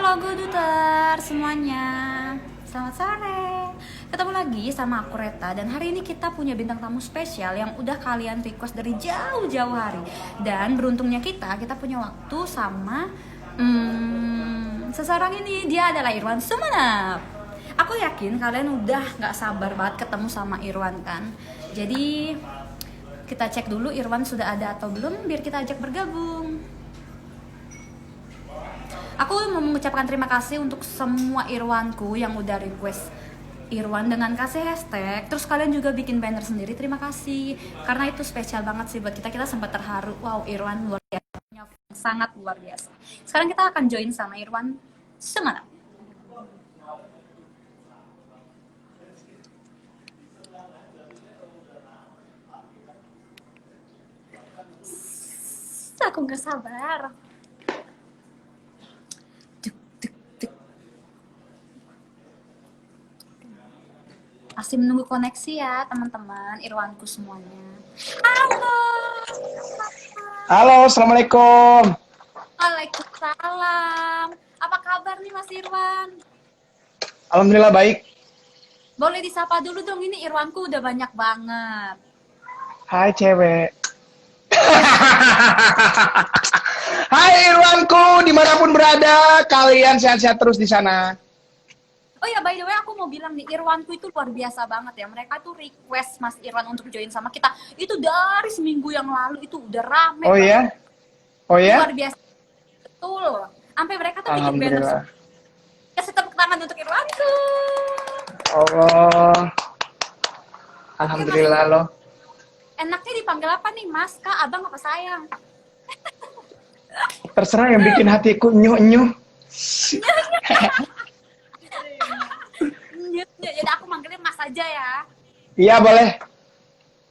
Halo Goduter semuanya, selamat sore. Ketemu lagi sama aku Reta dan hari ini kita punya bintang tamu spesial yang udah kalian request dari jauh-jauh hari. Dan beruntungnya kita punya waktu sama seseorang ini, dia adalah Irwan Sumenep. Aku yakin kalian udah gak sabar banget ketemu sama Irwan kan. Jadi kita cek dulu Irwan sudah ada atau belum biar kita ajak bergabung. Aku mau mengucapkan terima kasih untuk semua Irwanku yang udah request Irwan dengan kasih hashtag. Terus kalian juga bikin banner sendiri, terima kasih. Karena itu spesial banget sih buat kita. Kita sempat terharu. Wow, Irwan luar biasa. Sangat luar biasa. Sekarang kita akan join sama Irwan Sumenep. Aku gak sabar. Masih menunggu koneksi ya teman-teman, Irwanku semuanya. Halo. Halo, Assalamualaikum. Waalaikumsalam. Apa kabar nih Mas Irwan? Alhamdulillah baik. Boleh disapa dulu dong, ini Irwanku udah banyak banget. Hai cewek. Hai Irwanku, dimanapun berada, kalian sehat-sehat terus di sana. Oh ya, by the way aku mau bilang nih, Irwanku itu luar biasa banget ya. Mereka tuh request Mas Irwan untuk join sama kita. Itu dari seminggu yang lalu itu udah rame Oh banget. ya? Oh ya? Luar biasa. Betul. Sampai mereka tuh bikin banner. Alhamdulillah. Kasih tepuk tangan untuk Irwanku. Allah. Alhamdulillah loh. Enaknya dipanggil apa nih, Mas? Kak, Abang apa sayang? Terserah yang bikin hatiku nyuh-nyuh. Jadi aku manggilnya Mas aja ya. Iya boleh.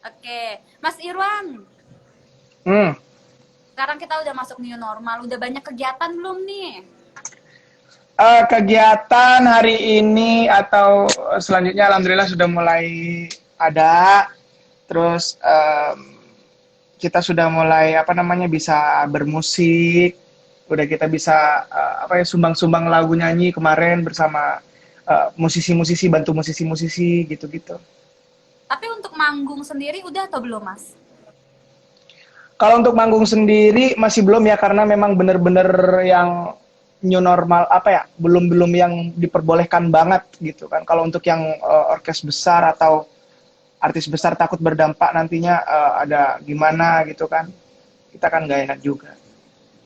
Oke, Mas Irwan. Hmm. Sekarang kita udah masuk new normal, udah banyak kegiatan belum nih? Kegiatan hari ini atau selanjutnya alhamdulillah sudah mulai ada. Terus kita sudah mulai bisa bermusik. Udah kita bisa sumbang-sumbang lagu nyanyi kemarin bersama musisi-musisi, bantu musisi-musisi gitu-gitu. Tapi untuk manggung sendiri udah atau belum, Mas? Kalau untuk manggung sendiri masih belum ya, karena memang bener-bener yang new normal belum yang diperbolehkan banget gitu kan. Kalau untuk yang orkes besar atau artis besar takut berdampak nantinya ada gimana gitu kan, kita kan nggak enak juga.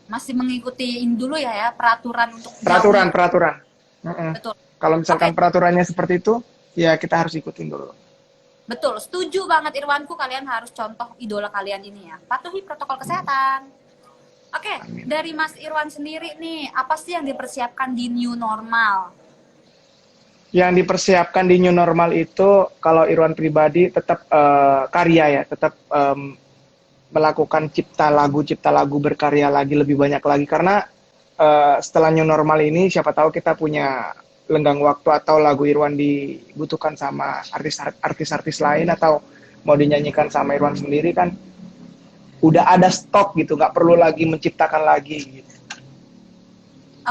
Masih mengikuti dulu ya peraturan untuk Peraturan. Betul. Kalau misalkan Oke. peraturannya seperti itu, ya kita harus ikutin dulu. Betul, setuju banget Irwanku, kalian harus contoh idola kalian ini ya. Patuhi protokol kesehatan. Oke, Amin. dari Mas Irwan sendiri nih, apa sih yang dipersiapkan di new normal? Yang dipersiapkan di new normal itu, kalau Irwan pribadi tetap karya ya, tetap melakukan cipta lagu berkarya lagi, lebih banyak lagi, karena setelah new normal ini siapa tahu kita punya lenggang waktu atau lagu Irwan dibutuhkan sama artis-artis lain atau mau dinyanyikan sama Irwan sendiri kan udah ada stok gitu, nggak perlu lagi menciptakan lagi gitu.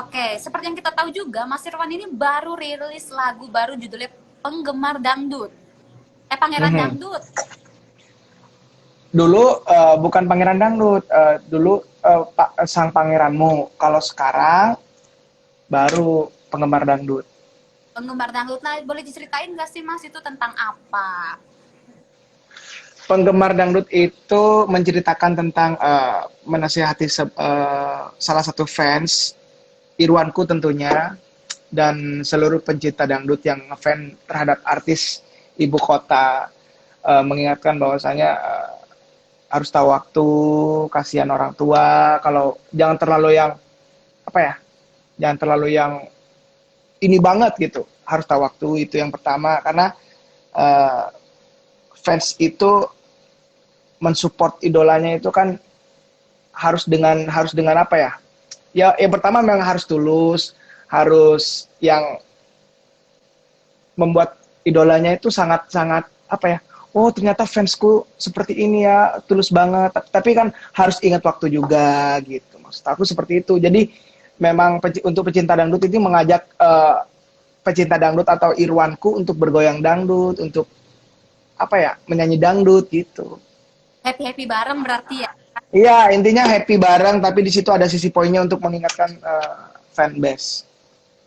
Oke, seperti yang kita tahu juga, Mas Irwan ini baru rilis lagu baru judulnya Penggemar Dangdut. Pangeran Dangdut. Dulu bukan Pangeran Dangdut, dulu Sang Pangeranmu. Kalau sekarang baru Penggemar Dangdut. Penggemar Dangdut, nah boleh diceritain nggak sih Mas itu tentang apa? Penggemar Dangdut itu menceritakan tentang menasihati salah satu fans, Irwanku tentunya, dan seluruh pencinta dangdut yang ngefans terhadap artis ibu kota, mengingatkan bahwasanya harus tahu waktu, kasihan orang tua, kalau jangan terlalu yang jangan terlalu yang ini banget gitu, harus tahu waktu, itu yang pertama, karena fans itu mensupport idolanya itu kan harus dengan yang pertama memang harus tulus, harus yang membuat idolanya itu sangat oh ternyata fansku seperti ini ya, tulus banget, tapi kan harus ingat waktu juga gitu, maksud aku seperti itu. Jadi memang untuk pecinta dangdut itu mengajak pecinta dangdut atau Irwanku untuk bergoyang dangdut, untuk apa ya, menyanyi dangdut gitu. Happy happy bareng berarti ya. Iya, intinya happy bareng, tapi di situ ada sisi poinnya untuk mengingatkan fanbase.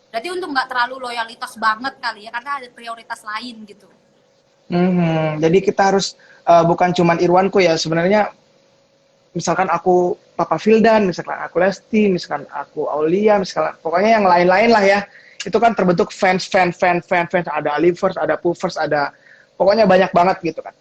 Berarti untuk nggak terlalu loyalitas banget kali ya, karena ada prioritas lain gitu. Jadi kita harus bukan cuman Irwanku ya, sebenarnya misalkan aku Papa Vildan, misalkan aku Lesti, misalkan aku Aulia, misalkan pokoknya yang lain-lain lah ya. Itu kan terbentuk fans, ada Alivers, ada Puffers, ada pokoknya banyak banget gitu kan.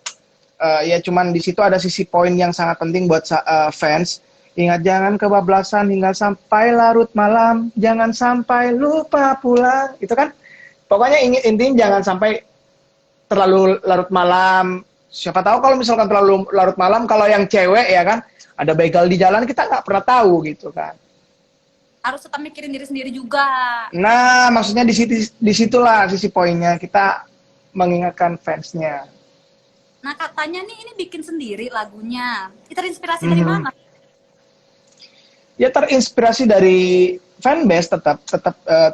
Ya cuman di situ ada sisi poin yang sangat penting buat fans. Ingat jangan kebablasan hingga sampai larut malam, jangan sampai lupa pulang. Itu kan pokoknya intinya jangan sampai terlalu larut malam. Siapa tahu kalau misalkan terlalu larut malam, kalau yang cewek ya kan, ada begal di jalan kita nggak pernah tahu gitu kan. Harus tetap mikirin diri sendiri juga. Nah, maksudnya di situlah sisi poinnya, kita mengingatkan fansnya. Nah katanya nih ini bikin sendiri lagunya. Terinspirasi dari mana? Ya terinspirasi dari fanbase, tetap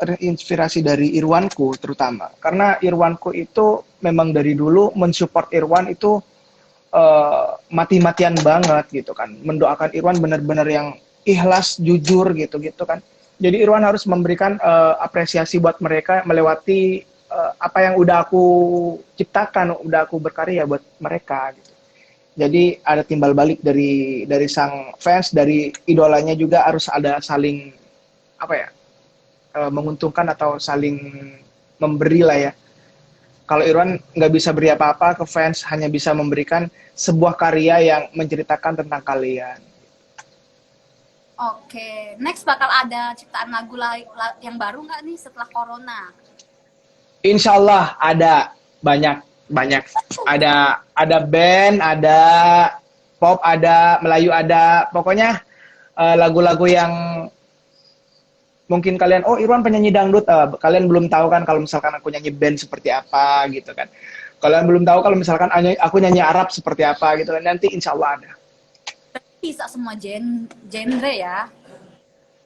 terinspirasi dari Irwanku terutama. Karena Irwanku itu memang dari dulu mensupport Irwan itu mati-matian banget gitu kan. Mendoakan Irwan benar-benar yang ikhlas, jujur gitu kan. Jadi Irwan harus memberikan apresiasi buat mereka melewati apa yang udah aku ciptakan, udah aku berkarya buat mereka gitu. Jadi ada timbal balik dari sang fans, dari idolanya juga harus ada saling apa ya, menguntungkan atau saling memberi lah ya. Kalau Irwan nggak bisa beri apa-apa ke fans, hanya bisa memberikan sebuah karya yang menceritakan tentang kalian. Oke, next bakal ada ciptaan lagu yang baru nggak nih setelah Corona? Insya Allah ada banyak. Ada band, ada pop, ada Melayu, ada pokoknya lagu-lagu yang mungkin kalian, oh Irwan penyanyi dangdut, kalian belum tahu kan kalau misalkan aku nyanyi band seperti apa gitu kan. Kalian belum tahu kalau misalkan aku nyanyi Arab seperti apa gitu kan. Nanti insya Allah ada. Bisa semua genre ya?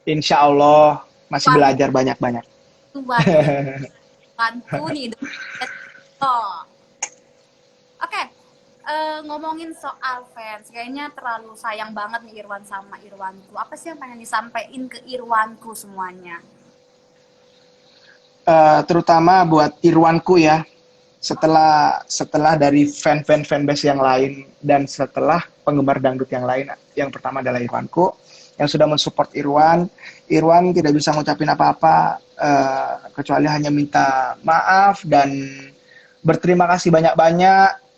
Insya Allah masih belajar banyak-banyak. Tuanku nih. Oh. Oke, ngomongin soal fans, kayaknya terlalu sayang banget nih Irwan sama Irwanku. Apa sih yang pengen disampaikan ke Irwanku semuanya? Terutama buat Irwanku ya, setelah dari fanbase yang lain dan setelah penggemar dangdut yang lain, yang pertama adalah Irwanku yang sudah mensupport Irwan. Irwan tidak bisa ngucapin apa-apa kecuali hanya minta maaf dan berterima kasih banyak-banyak.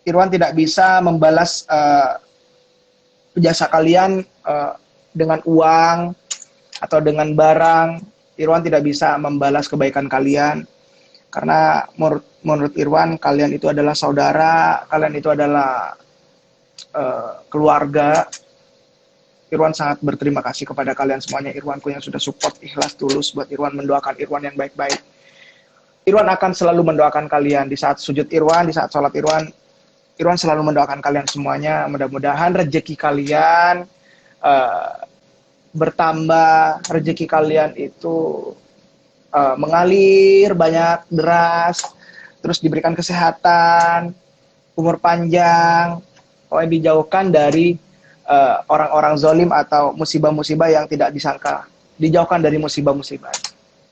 Irwan tidak bisa membalas jasa kalian dengan uang atau dengan barang. Irwan tidak bisa membalas kebaikan kalian. Karena menurut Irwan, kalian itu adalah saudara, kalian itu adalah keluarga. Irwan sangat berterima kasih kepada kalian semuanya, Irwanku yang sudah support ikhlas tulus buat Irwan, mendoakan Irwan yang baik-baik. Irwan akan selalu mendoakan kalian di saat sujud Irwan, di saat sholat Irwan. Irwan selalu mendoakan kalian semuanya. Mudah-mudahan rezeki kalian bertambah, rezeki kalian itu mengalir banyak deras, terus diberikan kesehatan, umur panjang, pokoknya dijauhkan dari orang-orang zolim atau musibah-musibah yang tidak disangka, dijauhkan dari musibah-musibah.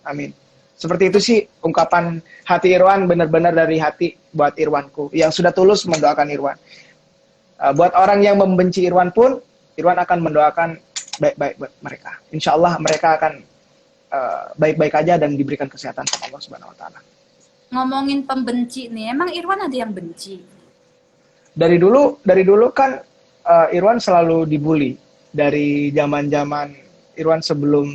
Amin. Seperti itu sih ungkapan hati Irwan, benar-benar dari hati buat Irwanku yang sudah tulus mendoakan Irwan. Buat orang yang membenci Irwan pun, Irwan akan mendoakan baik-baik buat mereka. Insya Allah mereka akan baik-baik aja dan diberikan kesehatan sama Allah Subhanahu Wa Taala. Ngomongin pembenci nih, emang Irwan ada yang benci? Dari dulu kan Irwan selalu dibully. Dari zaman-zaman Irwan sebelum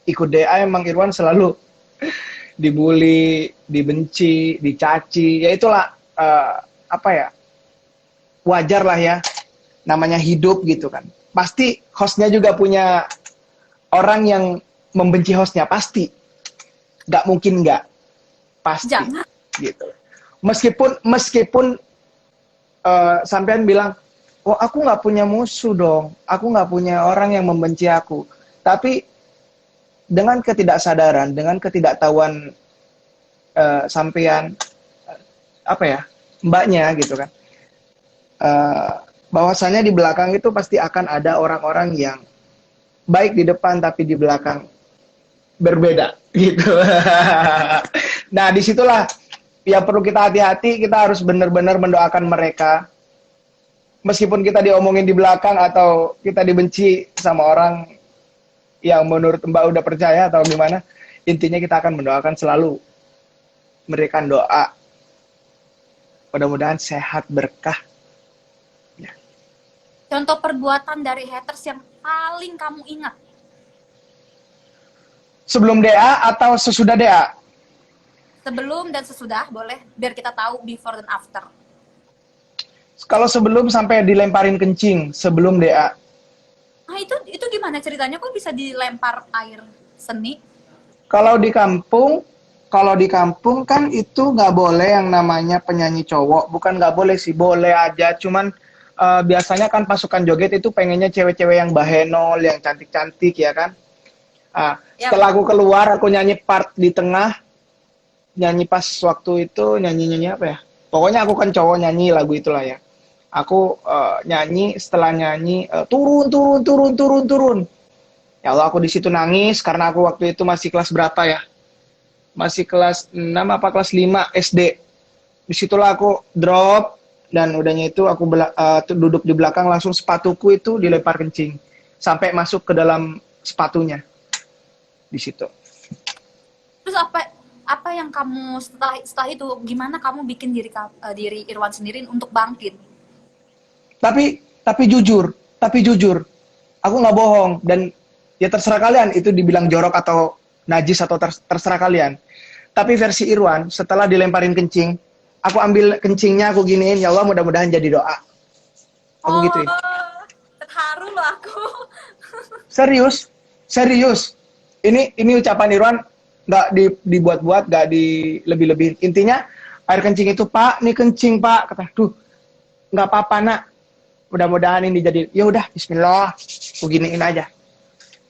ikut DA, emang Irwan selalu dibully, dibenci, dicaci. Ya itulah apa ya, wajar lah ya, namanya hidup gitu kan. Pasti hostnya juga punya orang yang membenci hostnya, pasti. Gak mungkin gak, pasti. Jangan. Gitu. Meskipun sampean bilang, oh aku nggak punya musuh dong, aku nggak punya orang yang membenci aku. Tapi dengan ketidaksadaran, dengan ketidaktahuan sampean apa ya, mbaknya gitu kan, eh, bahwasanya di belakang itu pasti akan ada orang-orang yang baik di depan tapi di belakang berbeda gitu. Nah, disitulah yang perlu kita hati-hati. Kita harus benar-benar mendoakan mereka, meskipun kita diomongin di belakang atau kita dibenci sama orang yang menurut Mbak udah percaya atau gimana. Intinya kita akan mendoakan, selalu memberikan doa, mudah-mudahan sehat, berkah. Ya. Contoh perbuatan dari haters yang paling kamu ingat? Sebelum DA atau sesudah DA? Sebelum dan sesudah, boleh, biar kita tahu before dan after. Kalau sebelum sampai dilemparin kencing sebelum DA. Ah, itu gimana ceritanya? Kok bisa dilempar air seni? Kalau di kampung kan itu nggak boleh yang namanya penyanyi cowok. Bukan nggak boleh sih, boleh aja. Cuman biasanya kan pasukan joget itu pengennya cewek-cewek yang bahenol, yang cantik-cantik ya kan. Ya, Setelah aku keluar, aku nyanyi part di tengah. Nyanyi pas waktu itu, nyanyi apa ya? Pokoknya aku kan cowok, nyanyi lagu itulah ya. Aku nyanyi, setelah nyanyi, turun. Ya Allah, aku di situ nangis karena aku waktu itu masih kelas berapa ya? Masih kelas 6 apa kelas 5 SD. Disitulah aku drop, dan udahnya itu aku duduk di belakang, langsung sepatuku itu dilempar kencing sampai masuk ke dalam sepatunya. Di situ. terus apa yang kamu setelah itu, gimana kamu bikin diri Irwan sendiri untuk bangkit? Tapi jujur, aku nggak bohong, dan ya terserah kalian itu dibilang jorok atau najis atau terserah kalian. Tapi versi Irwan, setelah dilemparin kencing, aku ambil kencingnya, aku giniin, ya Allah mudah-mudahan jadi doa. Aku gituin. Terharu loh aku. Serius. Ini ucapan Irwan, nggak dibuat-buat, nggak dilebih-lebih. Intinya air kencing itu, Pak, nih kencing Pak, kata, duh, nggak apa-apa nak, mudah-mudahan ini jadi, ya udah, Bismillah, aku giniin aja.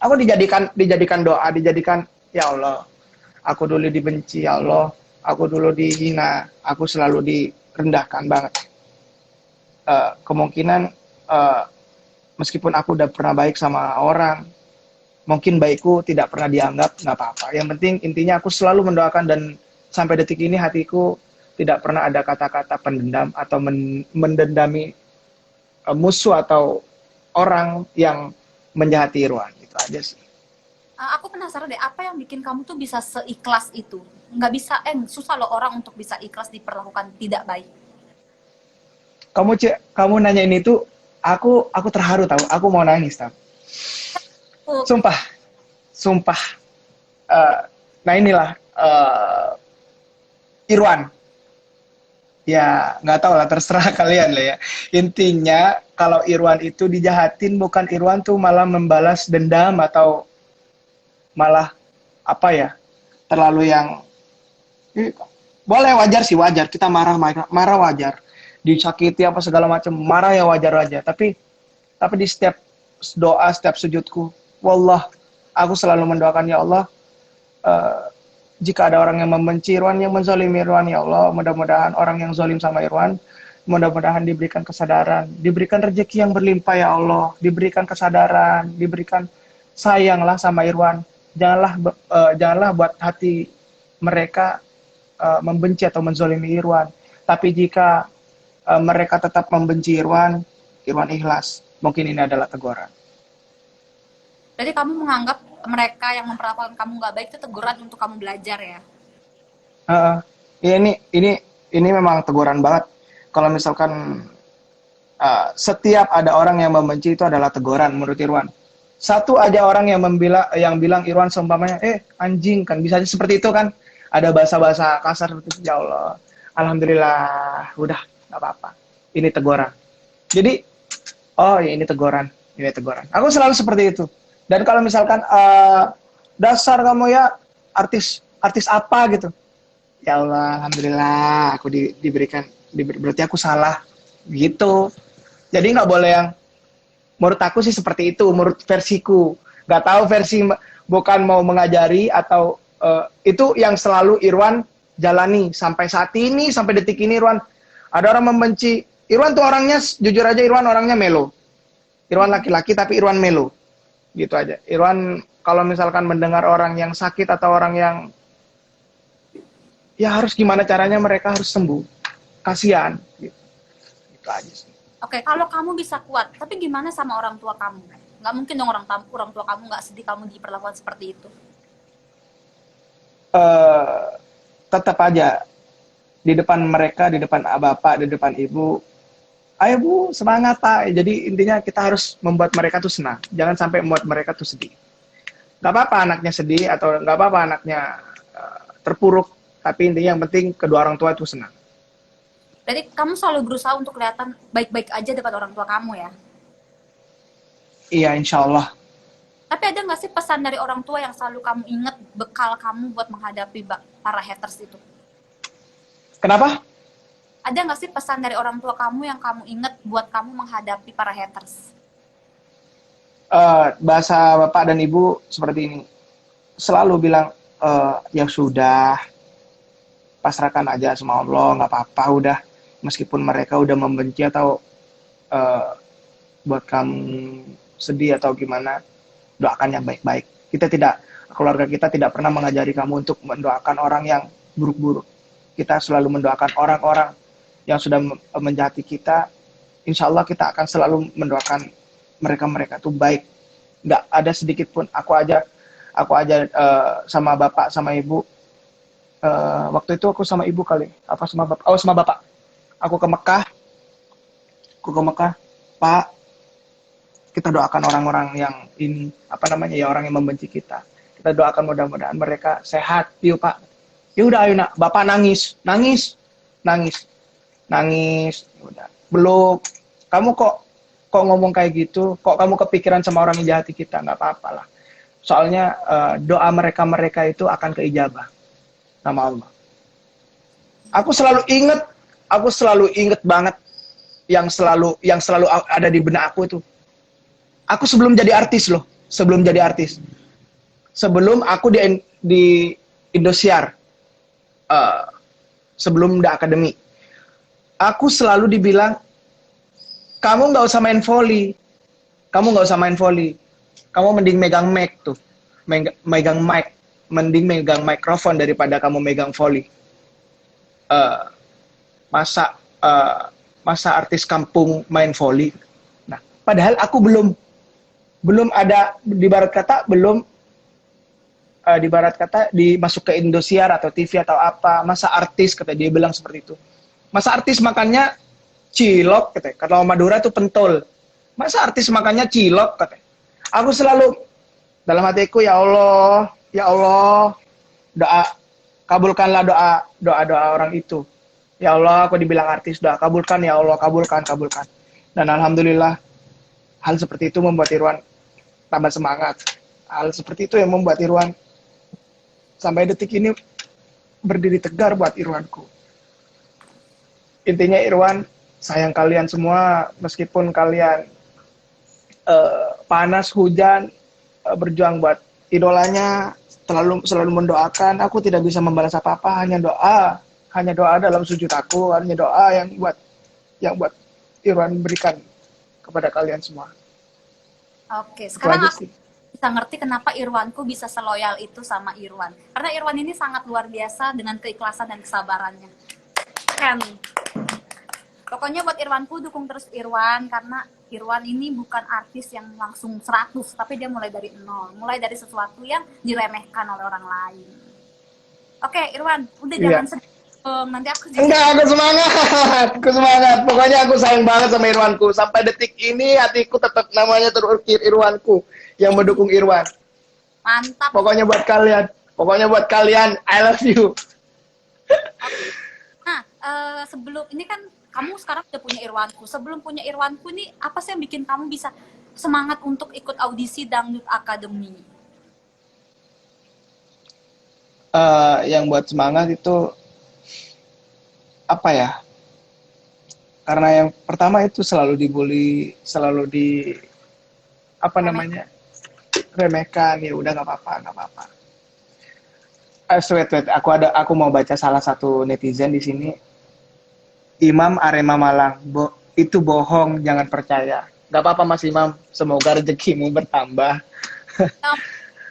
Aku dijadikan doa, ya Allah, aku dulu dibenci, ya Allah, aku dulu dihina, aku selalu direndahkan banget. Kemungkinan meskipun aku udah pernah baik sama orang, mungkin baikku tidak pernah dianggap, nggak apa-apa. Yang penting intinya aku selalu mendoakan, dan sampai detik ini hatiku tidak pernah ada kata-kata pendendam atau mendendami musuh atau orang yang menjahati Irwan. Itu aja sih. Aku penasaran deh, apa yang bikin kamu tuh bisa seikhlas itu? Nggak bisa, susah loh orang untuk bisa ikhlas diperlakukan tidak baik. Kamu nanya ini tuh, aku terharu tahu, aku mau nangis tahu. Sumpah. Nah inilah Irwan. Ya nggak tahu lah, terserah kalian lah ya. Intinya kalau Irwan itu dijahatin, bukan Irwan tuh malah membalas dendam atau malah apa ya, terlalu yang boleh, wajar sih, wajar kita marah wajar, disakiti apa segala macam, marah ya wajar aja. Tapi di setiap doa, setiap sujudku, wallah, aku selalu mendoakan, ya Allah, jika ada orang yang membenci Irwan, yang menzalimi Irwan, ya Allah, mudah-mudahan orang yang zalim sama Irwan, mudah-mudahan diberikan kesadaran, diberikan rezeki yang berlimpah, ya Allah, diberikan kesadaran, diberikan sayanglah sama Irwan. Janganlah buat hati mereka membenci atau menzalimi Irwan. Tapi jika mereka tetap membenci Irwan ikhlas. Mungkin ini adalah teguran. Jadi kamu menganggap mereka yang memperlakukan kamu nggak baik itu teguran untuk kamu belajar ya? Ini memang teguran banget. Kalau misalkan setiap ada orang yang membenci, itu adalah teguran menurut Irwan. Satu aja orang yang bilang Irwan seumpamanya, anjing, kan bisa aja seperti itu kan. Ada bahasa-bahasa kasar seperti itu, ya Allah, alhamdulillah, udah, nggak apa-apa. Ini teguran. Jadi, oh ya ini teguran. Aku selalu seperti itu. Dan kalau misalkan dasar kamu ya artis apa gitu, ya Allah, alhamdulillah, aku berarti aku salah gitu. Jadi nggak boleh yang, menurut aku sih seperti itu, menurut versiku. Nggak tahu versi bukan mau mengajari atau itu yang selalu Irwan jalani sampai saat ini, sampai detik ini. Irwan, ada orang membenci Irwan tuh orangnya, jujur aja Irwan orangnya melo. Irwan laki-laki tapi Irwan melo, gitu aja. Irwan kalau misalkan mendengar orang yang sakit atau orang yang ya harus gimana caranya mereka harus sembuh, kasihan gitu. Itu aja sih. Oke, kalau kamu bisa kuat, tapi gimana sama orang tua kamu? Nggak mungkin dong orang tua kamu nggak sedih kamu diperlakukan seperti itu. Tetap aja di depan mereka, di depan bapak, di depan ibu, ayo bu semangat pak. Jadi intinya kita harus membuat mereka tuh senang, jangan sampai membuat mereka tuh sedih. Gak apa-apa anaknya sedih atau gak apa-apa anaknya terpuruk, tapi intinya yang penting kedua orang tua itu senang. Jadi kamu selalu berusaha untuk kelihatan baik-baik aja depan orang tua kamu ya? Iya insya Allah. Tapi ada nggak sih pesan dari orang tua yang selalu kamu ingat bekal kamu buat menghadapi para haters itu? Kenapa? Ada nggak sih pesan dari orang tua kamu yang kamu ingat buat kamu menghadapi para haters? Bahasa bapak dan ibu seperti ini. Selalu bilang, ya sudah, pasrahkan aja sama Allah, nggak apa-apa udah. Meskipun mereka udah membenci atau buat kamu sedih atau gimana, doakan yang baik-baik. Keluarga kita tidak pernah mengajari kamu untuk mendoakan orang yang buruk-buruk. Kita selalu mendoakan orang-orang yang sudah menjahati kita. Insya Allah kita akan selalu mendoakan mereka tuh baik. Nggak ada sedikit pun. Aku aja sama bapak sama ibu. Waktu itu aku sama ibu kali. Apa sama bapak? Oh sama bapak. Aku ke Mekah. Pak, kita doakan orang-orang yang ini, ya orang yang membenci kita. Kita doakan mudah-mudahan mereka sehat. Yuk pak. Yaudah ayo nak. Bapak nangis. Udah. Belum. Kamu kok ngomong kayak gitu? Kok kamu kepikiran sama orang yang jahati kita? Nggak apa-apa lah. Soalnya doa mereka itu akan keijabah nama Allah. Aku selalu inget banget yang selalu ada di benak aku itu. Aku sebelum jadi artis loh, sebelum aku di Indosiar, sebelum The Academy, aku selalu dibilang, kamu nggak usah main volley, kamu mending megang mic tuh, mending megang mikrofon daripada kamu megang volley. Masa artis kampung main volley. Nah, padahal aku belum ada di barat kata dimasuk ke Indosiar atau TV atau apa. Masa artis kata dia bilang seperti itu. Masa artis makannya cilok kata. Kalau Madura itu pentol. Masa artis makannya cilok kata. Aku selalu dalam hatiku, ya Allah, kabulkanlah doa orang itu. Ya Allah, aku dibilang artis, doa kabulkan ya Allah, kabulkan. Dan alhamdulillah hal seperti itu membuat Irwan tambah semangat. Hal seperti itu yang membuat Irwan sampai detik ini berdiri tegar buat Irwanku. Intinya Irwan, sayang kalian semua, meskipun kalian panas, hujan, berjuang buat idolanya, selalu mendoakan. Aku tidak bisa membalas apa-apa, hanya doa dalam sujud aku, hanya doa yang buat Irwan berikan kepada kalian semua. Oke, sekarang aku bisa ngerti kenapa Irwanku bisa seloyal itu sama Irwan. Karena Irwan ini sangat luar biasa dengan keikhlasan dan kesabarannya. Kan. Pokoknya buat Irwanku, dukung terus Irwan, karena Irwan ini bukan artis yang langsung 100, tapi dia mulai dari 0. Mulai dari sesuatu yang diremehkan oleh orang lain. Oke, Irwan, udah jangan sedih. Nanti aku Enggak, aku semangat. Pokoknya aku sayang banget sama Irwanku. Sampai detik ini hatiku tetap namanya terukir Irwanku yang mendukung Irwan. Mantap. Pokoknya buat kalian, I love you. Nah, sebelum ini kan kamu sekarang udah punya Irwanku. Sebelum punya Irwanku nih, apa sih yang bikin kamu bisa semangat untuk ikut audisi Dangdut Academy? Yang buat semangat itu apa ya? Karena yang pertama itu selalu dibully, remehkan, ya udah nggak apa-apa, nggak apa-apa. Wait, aku mau baca salah satu netizen di sini. Imam Arema Malang, itu bohong, jangan percaya. Gak apa-apa Mas Imam, semoga rezekimu bertambah. Nah,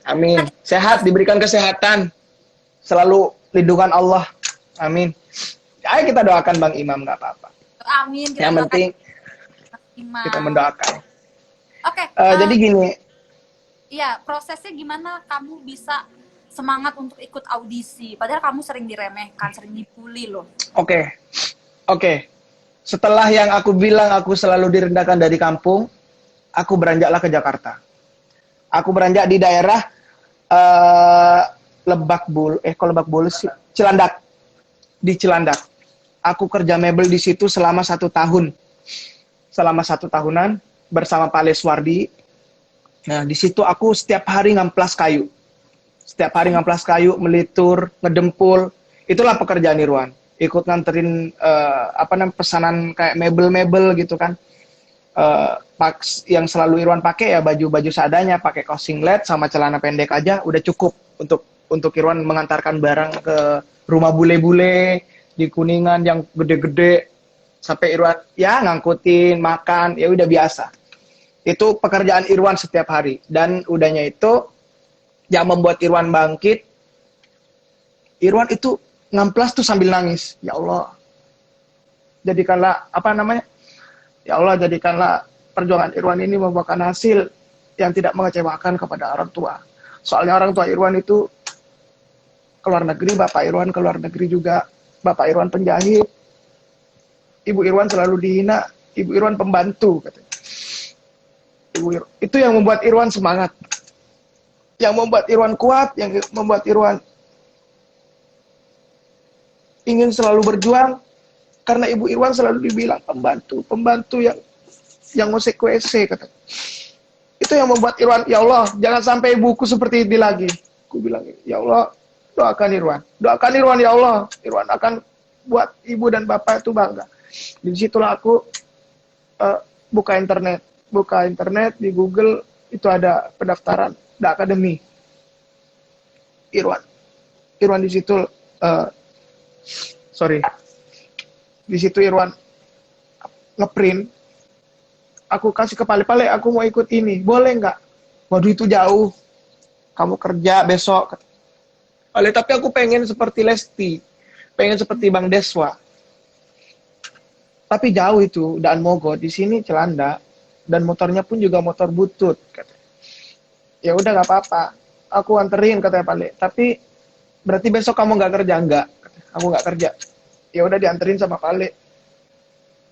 Amin. Sehat, diberikan kesehatan, selalu lindungan Allah. Amin. Ayo kita doakan Bang Imam, gak apa-apa. amin, kita Yang doakan penting Imam. kita mendoakan. Oke, Jadi gini, iya, prosesnya gimana kamu bisa semangat untuk ikut audisi? Padahal kamu sering diremehkan, sering dibully loh. Oke. Setelah yang aku bilang aku selalu direndahkan dari kampung, aku beranjaklah ke Jakarta. Aku beranjak di daerah Lebak Bulus sih, Cilandak. Di Cilandak. Aku kerja mebel di situ selama 1 tahun. Selama 1 tahunan bersama Pak Leswardi. Nah, di situ aku setiap hari ngamplas kayu. Setiap hari ngamplas kayu, melitur, ngedempul. Itulah pekerjaan Irwan. Ikut nganterin pesanan kayak mebel-mebel gitu kan. Yang selalu Irwan pakai ya baju-baju seadanya, pakai kaos singlet sama celana pendek aja udah cukup untuk Irwan mengantarkan barang ke rumah bule-bule di Kuningan yang gede-gede, sampai Irwan ya ngangkutin makan, ya udah biasa. Itu pekerjaan Irwan setiap hari. Dan udahnya itu yang membuat Irwan bangkit, Irwan itu ngamplas tuh sambil nangis. Ya Allah, jadikanlah ya Allah, jadikanlah perjuangan Irwan ini membuahkan hasil yang tidak mengecewakan kepada orang tua. Soalnya orang tua Irwan itu keluar negeri, Bapak Irwan keluar negeri juga. Bapak Irwan penjahit, Ibu Irwan selalu dihina, Ibu Irwan pembantu katanya. Itu yang membuat Irwan semangat. Yang membuat Irwan kuat, yang membuat Irwan ingin selalu berjuang, karena Ibu Irwan selalu dibilang pembantu yang ngosek WC katanya. Itu yang membuat Irwan, ya Allah, jangan sampai ibuku seperti ini lagi. Aku bilang, ya Allah, doakan Irwan ya Allah. Irwan akan buat ibu dan bapak itu bangga. Di situlah aku buka internet di Google, itu ada pendaftaran The Academy. Irwan di situ di situ Irwan ngeprint. Aku kasih ke Pale, aku mau ikut ini, boleh nggak? Waduh, itu jauh, kamu kerja besok. Pale, tapi aku pengen seperti Lesti, pengen seperti Bang Deswa. Tapi jauh itu, Daan Mogot, di sini Celanda, dan motornya pun juga motor butut. Ya udah nggak apa-apa, aku anterin katanya Pale. Tapi berarti besok kamu nggak kerja? Nggak, aku nggak kerja. Ya udah dianterin sama Pale.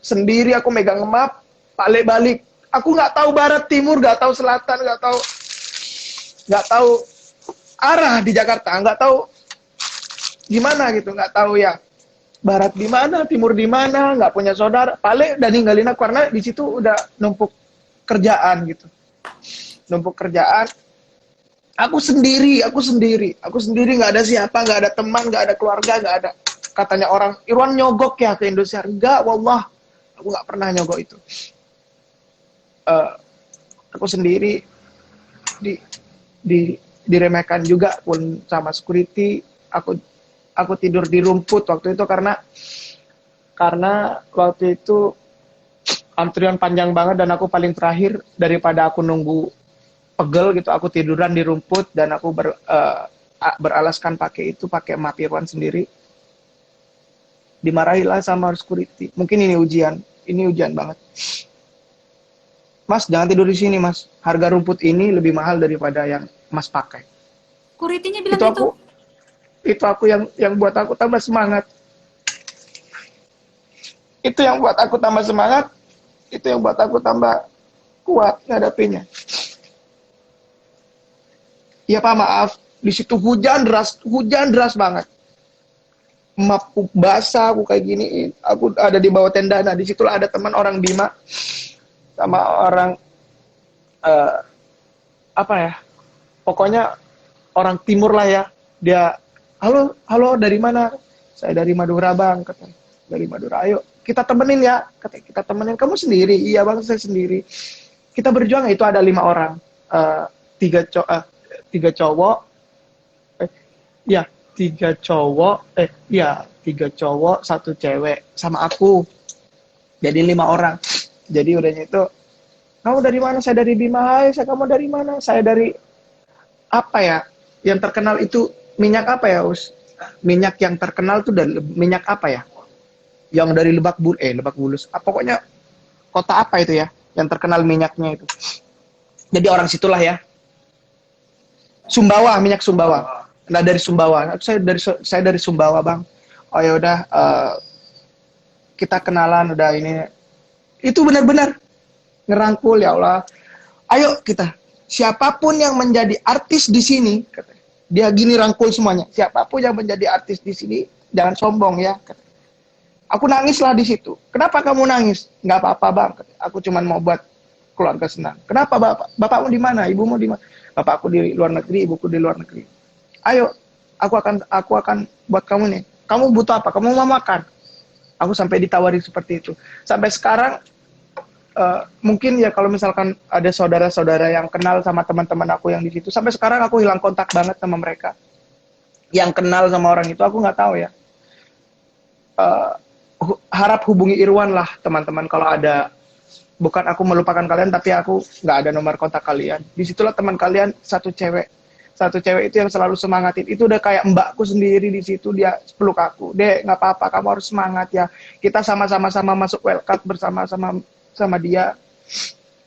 Sendiri aku megang map, Pale balik. Aku nggak tahu barat timur, nggak tahu selatan, nggak tahu arah di Jakarta, nggak tahu gimana gitu, nggak tahu ya barat di mana, timur di mana, nggak punya saudara. Pale udah ninggalin aku karena di situ udah numpuk kerjaan gitu, numpuk kerjaan. Aku sendiri, nggak ada siapa, nggak ada teman, nggak ada keluarga, nggak ada. Katanya orang, Irwan nyogok ya ke Indonesia. Enggak, wallah, aku nggak pernah nyogok itu. Aku sendiri diremehkan juga pun sama security. Aku tidur di rumput waktu itu karena waktu itu antrian panjang banget dan aku paling terakhir. Daripada aku nunggu pegel gitu, aku tiduran di rumput dan aku beralaskan pakai map Irwan sendiri. Dimarahilah sama security. Mungkin ini ujian banget. Mas, jangan tidur di sini, Mas. Harga rumput ini lebih mahal daripada yang Mas pakai. Security-nya bilang gitu. Itu aku yang buat aku tambah semangat. Itu yang buat aku tambah semangat. Itu yang buat aku tambah kuat ngadapinnya. Ya Pak, maaf. Di situ hujan deras banget. Mapku basah, aku kayak gini. Aku ada di bawah tenda. Nah, di situlah ada teman orang Bima sama orang pokoknya orang timur lah ya. Dia, halo dari mana? Saya dari Madura Bang, katanya. Dari Madura, ayo kita temenin ya, katanya. Kita temenin. Kamu sendiri? Iya Bang, saya sendiri. Kita berjuang. Itu ada 5 orang, tiga cowok, eh, ya tiga cowok satu cewek sama aku, jadi 5 orang. Jadi udahnya itu, kamu dari mana? Saya dari Bima. Hai, kamu dari mana? Saya dari apa ya? Yang terkenal itu minyak apa ya, Us? Minyak yang terkenal tuh dari minyak apa ya? Yang dari Lebak Bulus. Pokoknya kota apa itu ya? Yang terkenal minyaknya itu. Jadi orang situlah ya. Sumbawa, minyak Sumbawa. Nah dari Sumbawa. Saya dari Sumbawa, Bang. Oh ya udah, kita kenalan udah ini. Itu benar-benar ngerangkul, ya Allah. Ayo kita, siapapun yang menjadi artis di sini, katanya. Dia gini rangkul semuanya. Siapapun yang menjadi artis di sini, jangan sombong ya. Katanya. Aku nangislah di situ. Kenapa kamu nangis? Nggak apa-apa, Bang. Katanya. Aku cuma mau buat keluarga senang. Kenapa, Bapak? Bapakmu di mana? Ibumu di mana? Bapakku di luar negeri, ibuku di luar negeri. Ayo, aku akan buat kamu nih. Kamu butuh apa? Kamu mau makan? Aku sampai ditawari seperti itu. Sampai sekarang mungkin ya kalau misalkan ada saudara-saudara yang kenal sama teman-teman aku yang di situ, sampai sekarang aku hilang kontak banget sama mereka. Yang kenal sama orang itu aku nggak tahu ya. Harap hubungi Irwan lah teman-teman kalau ada. Bukan aku melupakan kalian, tapi aku nggak ada nomor kontak kalian. Disitulah teman kalian satu cewek itu yang selalu semangatin. Itu udah kayak mbakku sendiri di situ, dia peluk aku. Dek, nggak apa-apa, kamu harus semangat ya. Kita sama-sama masuk wildcard sama dia.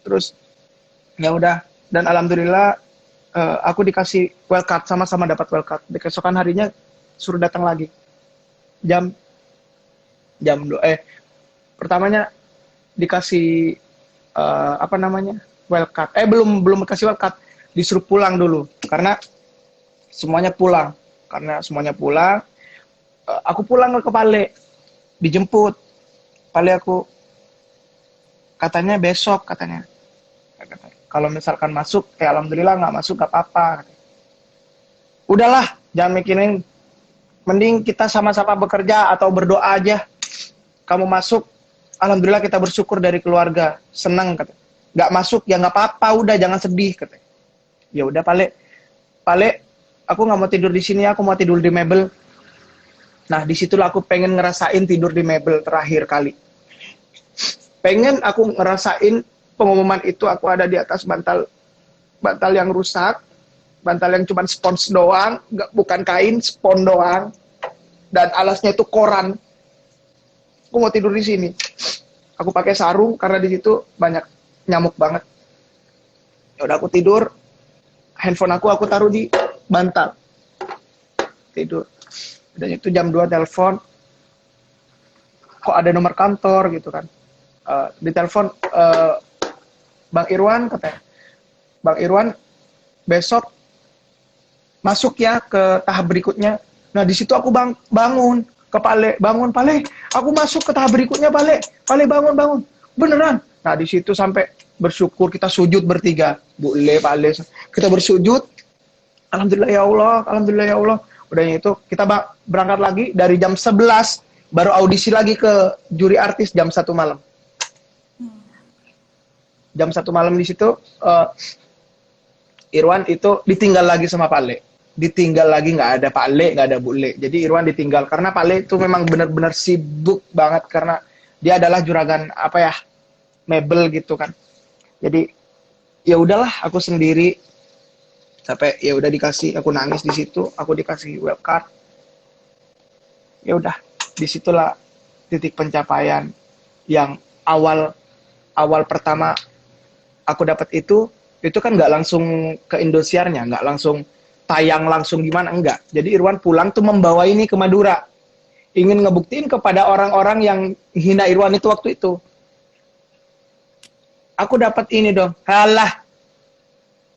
Terus ya udah, dan alhamdulillah aku dikasih wildcard, sama-sama dapat wildcard. Di keesokan harinya suruh datang lagi. Jam pertamanya dikasih wildcard. Belum kasih wildcard, disuruh pulang dulu karena semuanya pulang. Aku pulang ke Pale, dijemput. Pale aku, katanya besok katanya. Kalau misalkan masuk, alhamdulillah, nggak masuk nggak apa-apa. Udahlah, jangan mikirin. Mending kita sama-sama bekerja atau berdoa aja. Kamu masuk, alhamdulillah kita bersyukur dari keluarga, senang katanya. Nggak masuk ya nggak apa-apa, udah jangan sedih katanya. Ya udah Pale, aku nggak mau tidur di sini, aku mau tidur di mebel. Nah disitulah aku pengen ngerasain tidur di mebel terakhir kali. Pengen aku ngerasain pengumuman itu, aku ada di atas bantal yang rusak, bantal yang cuma spons doang, bukan kain, spons doang, dan alasnya itu koran. Aku mau tidur di sini. Aku pakai sarung karena di situ banyak nyamuk banget. Ya udah aku tidur, handphone aku taruh di bantal, tidur. Dan itu jam 2 telepon, kok ada nomor kantor gitu kan. Di telepon, Bang Irwan katanya, Bang Irwan besok masuk ya ke tahap berikutnya. Nah di situ aku bangun ke Pale, bangun Pale, aku masuk ke tahap berikutnya Pale, bangun beneran. Nah di situ sampai bersyukur, kita sujud bertiga, Bule, Pale, kita bersujud, alhamdulillah ya Allah. Udahnya itu kita berangkat lagi dari jam 11, baru audisi lagi ke juri artis jam 1 malam. Jam 1 malam di situ Irwan itu ditinggal lagi sama Pale. Ditinggal lagi, nggak ada Pale, nggak ada Bule. Jadi Irwan ditinggal karena Pale itu memang benar-benar sibuk banget karena dia adalah juragan mebel gitu kan. Jadi ya udahlah, aku sendiri sampai ya udah dikasih, aku nangis di situ, aku dikasih wildcard. Ya udah, disitulah titik pencapaian yang awal pertama aku dapat itu kan nggak langsung ke Indosiarnya, nggak langsung tayang langsung gimana, enggak. Jadi Irwan pulang tuh membawa ini ke Madura, ingin ngebuktiin kepada orang-orang yang hina Irwan itu waktu itu. Aku dapat ini dong, halah,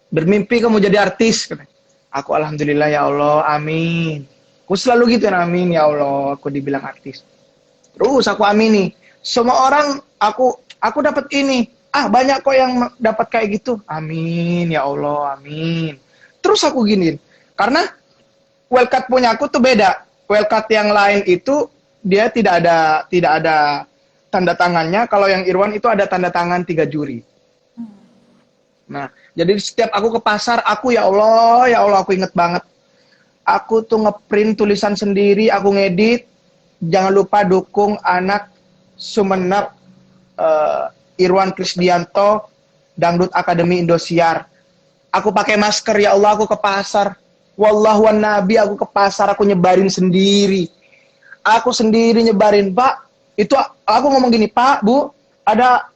bermimpi kamu jadi artis. Aku alhamdulillah ya Allah, amin. Aku selalu gitu, amin ya Allah, aku dibilang artis. Terus aku amini, semua orang aku dapat ini. Banyak kok yang dapat kayak gitu. Amin ya Allah, amin. Terus aku giniin, karena wildcard punya aku tuh beda. Wildcard yang lain itu dia tidak ada tanda tangannya. Kalau yang Irwan itu ada tanda tangan 3 juri. Nah, Jadi setiap aku ke pasar, aku ya Allah, aku inget banget. Aku tuh ngeprint tulisan sendiri, aku ngedit. Jangan lupa dukung anak Sumenep, Irwan Krisdianto, Dangdut Akademi Indosiar. Aku pakai masker, ya Allah, aku ke pasar. Wallahu wan nabi, aku ke pasar, aku nyebarin sendiri. Aku sendiri nyebarin, Pak. Itu aku ngomong gini, Pak, Bu, ada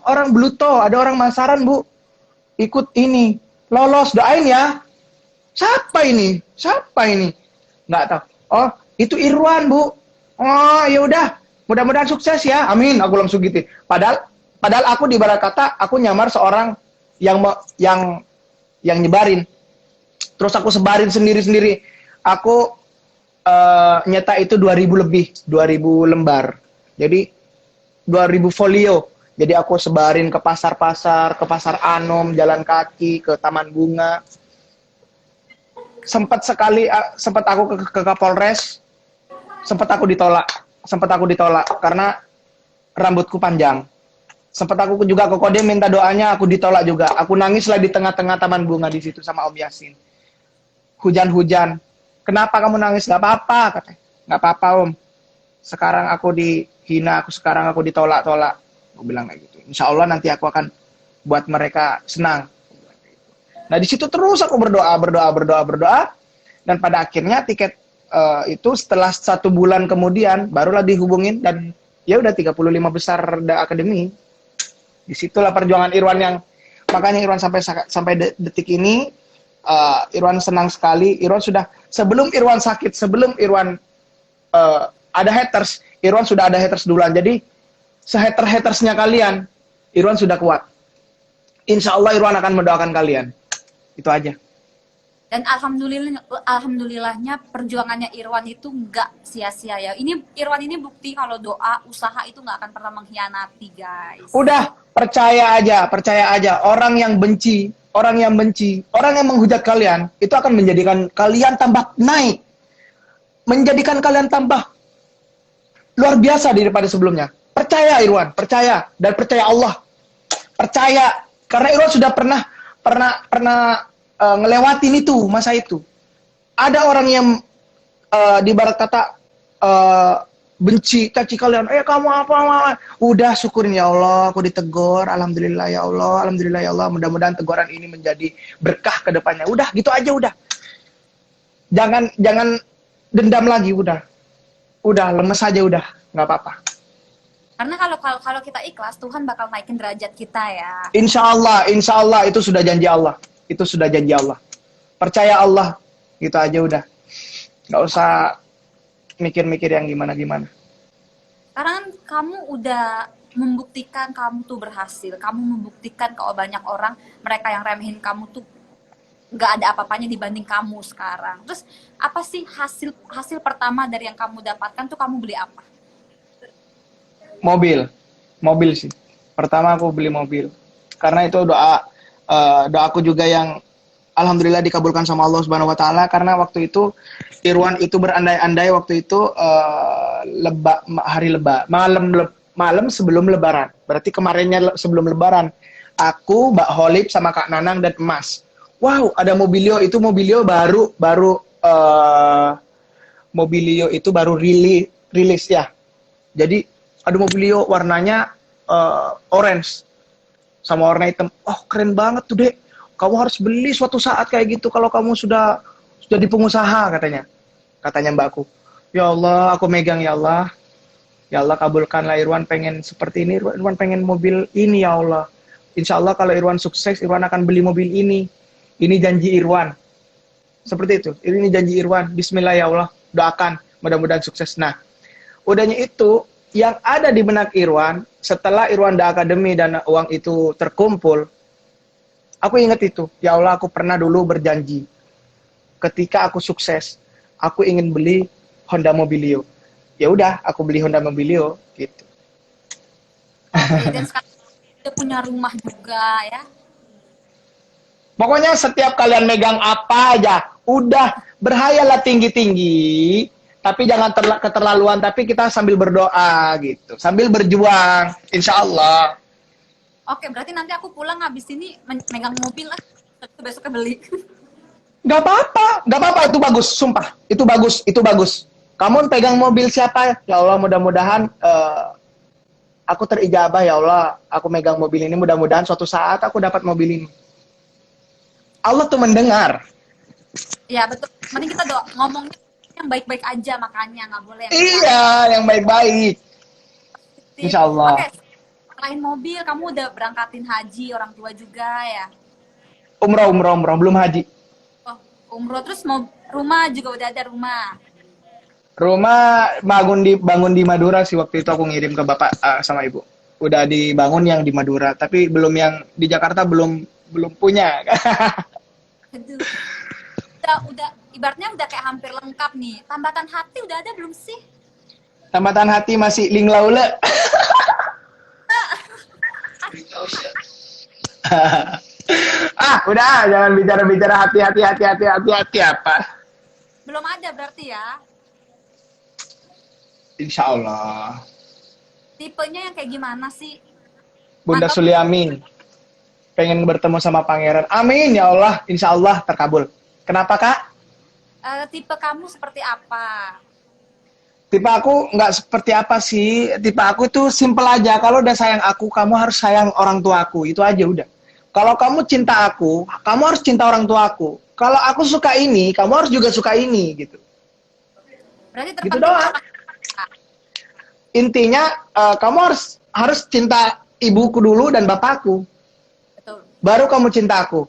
orang Bluto, ada orang Masaran, Bu. Ikut ini, lolos, doain ya. Siapa ini? Siapa ini? Nggak tahu. Oh, itu Irwan, Bu. Oh, ya udah. Mudah-mudahan sukses ya. Amin. Aku langsung gitu. Padahal aku di ibarat kata aku nyamar seorang yang nyebarin. Terus aku sebarin sendiri-sendiri. Aku nyetak itu 2000 lebih, 2000 lembar. Jadi 2000 folio. Jadi aku sebarin ke pasar-pasar, ke pasar Anom, jalan kaki, ke Taman Bunga. Sempat aku ke Kapolres, sempat aku ditolak karena rambutku panjang. Sempat aku juga ke Kodim minta doanya, aku ditolak juga. Aku nangis lah di tengah-tengah Taman Bunga di situ sama Om Yasin. Hujan-hujan. Kenapa kamu nangis? Gak apa-apa, katanya. Gak apa-apa, Om. Sekarang aku dihina, sekarang aku ditolak-tolak. Aku bilang kayak gitu. Insya Allah nanti aku akan buat mereka senang. Nah di situ terus aku berdoa. Dan pada akhirnya tiket itu setelah 1 bulan kemudian barulah dihubungin dan ya udah 35 besar Da Akademi. Disitulah perjuangan Irwan yang makanya Irwan sampai detik ini Irwan senang sekali. Irwan sudah sebelum Irwan sakit, sebelum Irwan ada haters, Irwan sudah ada haters duluan. Jadi sehater-hatersnya kalian, Irwan sudah kuat. Insya Allah Irwan akan mendoakan kalian. Itu aja. Dan alhamdulillahnya perjuangannya Irwan itu nggak sia-sia ya. Irwan ini bukti kalau doa, usaha itu nggak akan pernah mengkhianati, guys. Udah, percaya aja. Orang yang benci, orang yang menghujat kalian, itu akan menjadikan kalian tambah naik. Menjadikan kalian tambah luar biasa daripada sebelumnya. Percaya Irwan, percaya. Dan percaya Allah. Percaya. Karena Irwan sudah pernah ngelewatin itu, masa itu. Ada orang yang di barat kata benci, caci kalian, kamu apa? Udah syukurin ya Allah, aku ditegur, alhamdulillah ya Allah, mudah-mudahan teguran ini menjadi berkah ke depannya. Udah, gitu aja udah. Jangan dendam lagi, udah. Udah, lemes aja udah, nggak apa-apa. Karena kalau kita ikhlas, Tuhan bakal naikin derajat kita ya. Insya Allah itu sudah janji Allah. Itu sudah janji Allah. Percaya Allah, gitu aja udah. Nggak usah mikir-mikir yang gimana-gimana. Karena kamu udah membuktikan kamu tuh berhasil. Kamu membuktikan ke banyak orang, mereka yang remehin kamu tuh nggak ada apa-apanya dibanding kamu sekarang. Terus apa sih hasil pertama dari yang kamu dapatkan tuh, kamu beli apa? Mobil sih. Pertama aku beli mobil. Karena itu doaku juga yang alhamdulillah dikabulkan sama Allah Subhanahu wa taala, karena waktu itu Irwan itu berandai-andai waktu itu malam sebelum lebaran. Berarti kemarinnya sebelum lebaran. Aku, Mbak Holip sama Kak Nanang dan Emas. Wow, ada Mobilio, itu Mobilio baru Mobilio itu baru rilis ya. Jadi ada Mobilio warnanya orange sama warna hitam. Oh, keren banget tuh, Dek. Kamu harus beli suatu saat kayak gitu kalau kamu sudah di pengusaha, katanya mbakku. Ya Allah, aku megang, ya Allah. Ya Allah, kabulkanlah Irwan pengen seperti ini. Irwan pengen mobil ini, ya Allah. Insya Allah kalau Irwan sukses, Irwan akan beli mobil ini. Ini janji Irwan. Seperti itu. Ini janji Irwan. Bismillah ya Allah. Doakan. Mudah-mudahan sukses. Nah, udahnya itu, yang ada di benak Irwan, setelah Irwan Da Akademi dan uang itu terkumpul, aku ingat itu. Ya Allah, aku pernah dulu berjanji. Ketika aku sukses, aku ingin beli Honda Mobilio. Ya udah, aku beli Honda Mobilio gitu. Dan sekarang udah punya rumah juga ya. Pokoknya setiap kalian megang apa aja, udah berhayalah tinggi-tinggi, tapi jangan keterlaluan, tapi kita sambil berdoa gitu, sambil berjuang, insya Allah. Oke, berarti nanti aku pulang habis ini megang mobil lah. Besoknya beli. Gak apa-apa, itu bagus, sumpah. Itu bagus. Kamu pegang mobil siapa? Ya Allah, mudah-mudahan aku terijabah ya Allah. Aku megang mobil ini, mudah-mudahan suatu saat aku dapat mobil ini. Allah tuh mendengar. Ya betul. Mending kita ngomongnya yang baik-baik aja, makanya nggak boleh yang Iya, yang baik-baik. negatif. Insya Oke, Allah. selain mobil, kamu udah berangkatin haji orang tua juga ya? Umroh, belum haji. Oh, umroh terus mau rumah juga udah ada rumah. Rumah bangun di Madura sih, waktu itu aku ngirim ke bapak sama ibu. Udah dibangun yang di Madura, tapi belum yang di Jakarta belum punya. Aduh. Udah ibaratnya udah kayak hampir lengkap nih. Tambatan hati udah ada belum sih? Tambatan hati masih ling laule. Udah, jangan bicara-bicara hati apa. Belum ada berarti ya? Insya Allah. Tipenya yang kayak gimana sih? Bunda Mantap. Suliamin pengen bertemu sama pangeran. Amin ya Allah, insya Allah terkabul. Kenapa kak? Tipe kamu seperti apa? Tipe aku nggak seperti apa sih. Tipe aku tuh simple aja. Kalau udah sayang aku, kamu harus sayang orang tuaku. Itu aja udah. Kalau kamu cinta aku, kamu harus cinta orang tuaku. Kalau aku suka ini, kamu harus juga suka ini gitu. Berarti Gitu terpenting doang. apa? Intinya kamu harus cinta ibuku dulu dan bapakku. Betul. Baru kamu cinta aku.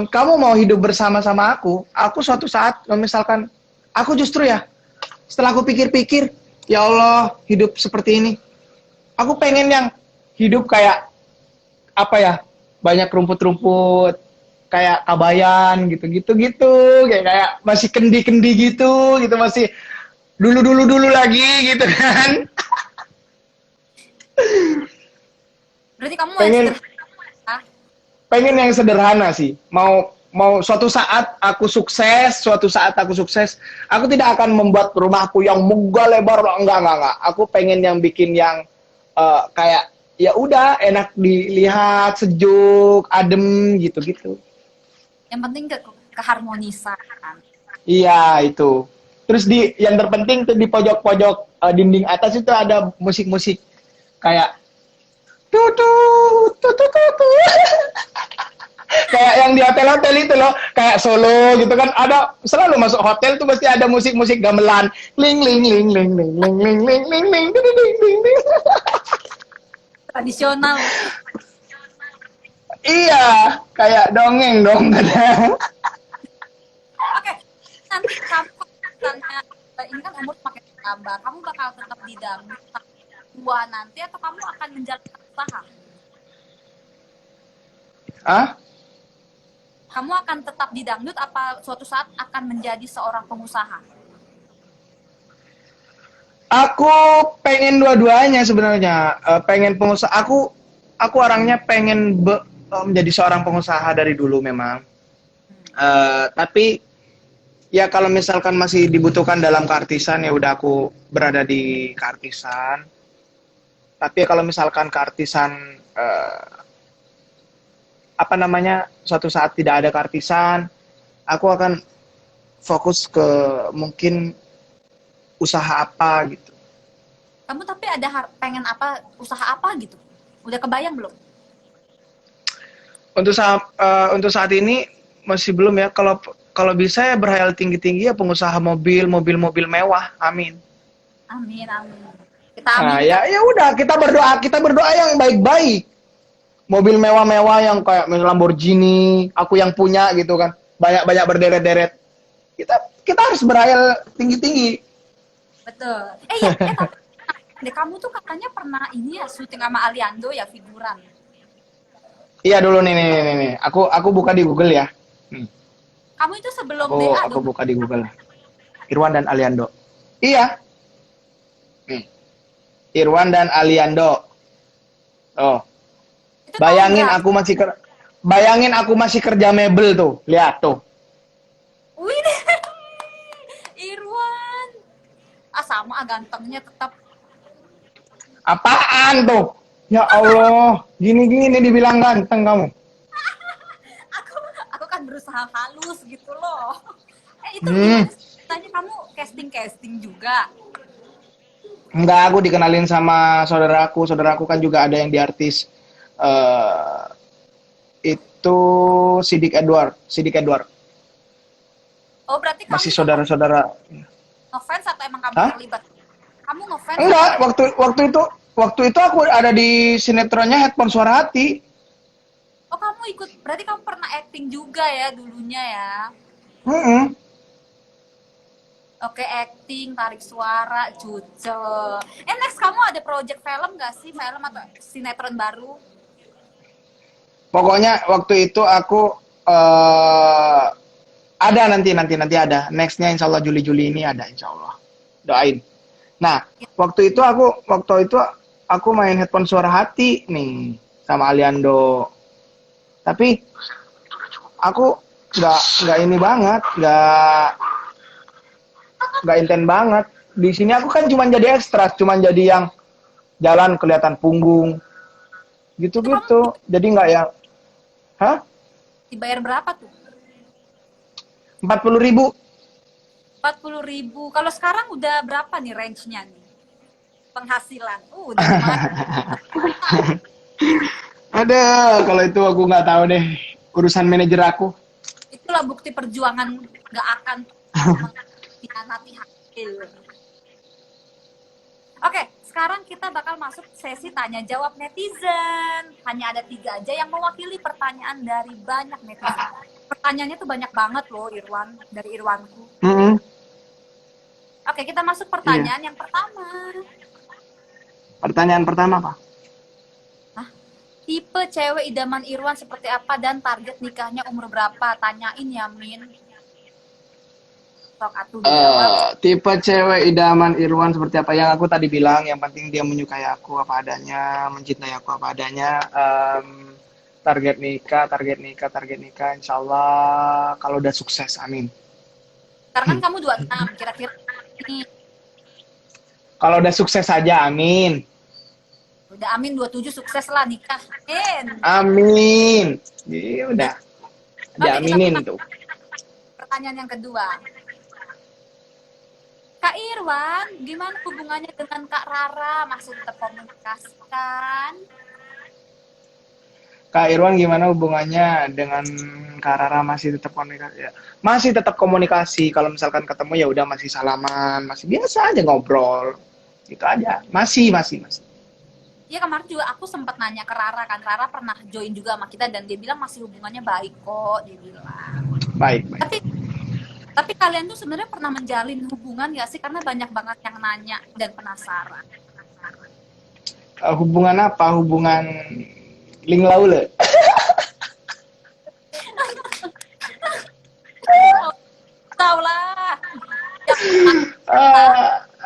Kamu mau hidup bersama-sama aku suatu saat misalkan aku justru ya setelah aku pikir-pikir, ya Allah, hidup seperti ini. Aku pengen yang hidup kayak apa ya? Banyak rumput-rumput, kayak kabayan gitu, kayak masih kendi-kendi gitu, masih dulu lagi gitu kan. Berarti kamu yang Pengen sederhana. pengen yang sederhana sih. Mau suatu saat aku sukses, aku tidak akan membuat rumahku yang megah lebar, enggak. Aku pengen yang bikin yang kayak ya udah enak dilihat, sejuk, adem gitu. Yang penting keharmonisan. Iya, itu. Terus yang terpenting tuh di pojok-pojok dinding atas itu ada musik-musik kayak tutu. Kayak yang di hotel-hotel itu loh, kayak Solo gitu kan, ada selalu masuk hotel tuh pasti ada musik-musik gamelan, ling ling ling ling ling ling ling ling ling ling ding ding ding ding. Tradisional. Iya, kayak dongeng dong kadang. Oke, nanti kamu misalnya ini kan umur makin bertambah, kamu bakal tetap di dangdut tua nanti atau kamu akan menjalankan usaha? Ah, Kamu akan tetap di dangdut apa suatu saat akan menjadi seorang pengusaha? aku pengen dua-duanya sebenarnya. Pengen pengusaha. Aku orangnya pengen menjadi seorang pengusaha dari dulu memang. Tapi ya kalau misalkan masih dibutuhkan dalam keartisan ya udah aku berada di keartisan. Tapi kalau misalkan keartisan apa namanya suatu saat tidak ada keartisan, aku akan fokus ke mungkin usaha apa gitu. Kamu tapi ada pengen apa, usaha apa gitu? Udah kebayang belum? Untuk saat ini masih belum ya. Kalau bisa ya berhayal tinggi-tinggi ya pengusaha mobil mewah. Amin. Amin, amin. Kita Nah, aminkan. ya udah kita berdoa yang baik-baik. Mobil mewah-mewah yang kayak Lamborghini, aku yang punya gitu kan. Banyak-banyak berderet-deret. Kita harus berhayal tinggi-tinggi. Betul. Iya, tapi kamu tuh katanya pernah ini ya syuting sama Aliando ya, figuran. Iya dulu nih. Aku buka di Google ya. Kamu itu sebelum DA Aku dong. buka di Google. Irwan dan Aliando. Iya. Nih. Irwan dan Aliando. Oh, Itu tahun berapa? bayangin aku masih kerja mebel tuh. Lihat tuh. Wih, Irwan. Ah sama, gantengnya tetap. Apaan tuh? Ya Allah, gini-gini dibilang ganteng kamu. Aku aku kan berusaha halus gitu loh. Itu Hmm, gimana sih? Tanya kamu casting juga. enggak, aku dikenalin sama saudaraku. Saudaraku kan juga ada yang di artis. eh itu Sidik Edward. Sidik Edward. Oh, berarti kamu Masih tuh saudara-saudara. ngefans atau emang kamu Hah? terlibat? Kamu ngefans atau Enggak, emang waktu itu aku ada di sinetronnya Headphone Suara Hati. Oh, kamu ikut, berarti kamu pernah acting juga ya dulunya ya? Mm-mm. Oke, acting, tarik suara, cuce. Next kamu ada project film gak sih? Film atau sinetron baru? Pokoknya waktu itu aku eh ada nanti ada. Nextnya Insya Allah Juli-Juli ini ada Insya Allah. Doain. Nah, waktu itu aku main Headphone Suara Hati nih sama Aliando. Tapi aku nggak ini banget, nggak inten banget. Di sini aku kan cuma jadi ekstra, cuma jadi yang jalan kelihatan punggung, Itu kamu gitu-gitu. Jadi nggak yang, hah? dibayar berapa tuh? 40.000. 40.000. Kalau sekarang udah berapa nih range-nya nih? Penghasilan. Udah lumayan. Ada, kalau itu aku nggak tahu deh. Urusan manajer aku. Itulah bukti perjuangan gak akan mengkhianati hasil. Oke, sekarang kita bakal masuk sesi tanya jawab netizen. Hanya ada 3 aja yang mewakili pertanyaan dari banyak netizen. Pertanyaannya tuh banyak banget loh, Irwan, dari Irwanku. Mm-mm. Oke, kita masuk Iya. pertanyaan yang pertama. Pertanyaan pertama apa? Hah? Tipe cewek idaman Irwan seperti apa dan target nikahnya umur berapa? Tanyain ya, Min. Sok atuh dijawab. Tipe cewek idaman Irwan seperti apa yang aku tadi bilang, yang penting dia menyukai aku apa adanya, mencintai aku apa adanya. Target nikah, insya Allah kalau udah sukses, amin. Karena kan kamu 26, kira-kira ini Kalau udah sukses saja, amin. udah amin 27 sukses lah nikah. Amin. Amin. Iya udah, Oke, kita diaminin buka tuh. pertanyaan yang kedua. Kak Irwan, gimana hubungannya dengan Kak Rara? Masih tetap komunikasi kan? Kak Irwan gimana hubungannya dengan Kak Rara, masih tetap komunikasi? Ya, masih tetap komunikasi. Kalau misalkan ketemu ya udah masih salaman, masih biasa aja ngobrol. Gitu aja. Masih. Iya, kemarin juga aku sempat nanya ke Rara kan. Rara pernah join juga sama kita dan dia bilang masih hubungannya baik kok, dia bilang. Baik. Tapi kalian tuh sebenarnya pernah menjalin hubungan gak sih? Karena banyak banget yang nanya dan penasaran. Hubungan apa? Hubungan Ling Laule. Tahu lah.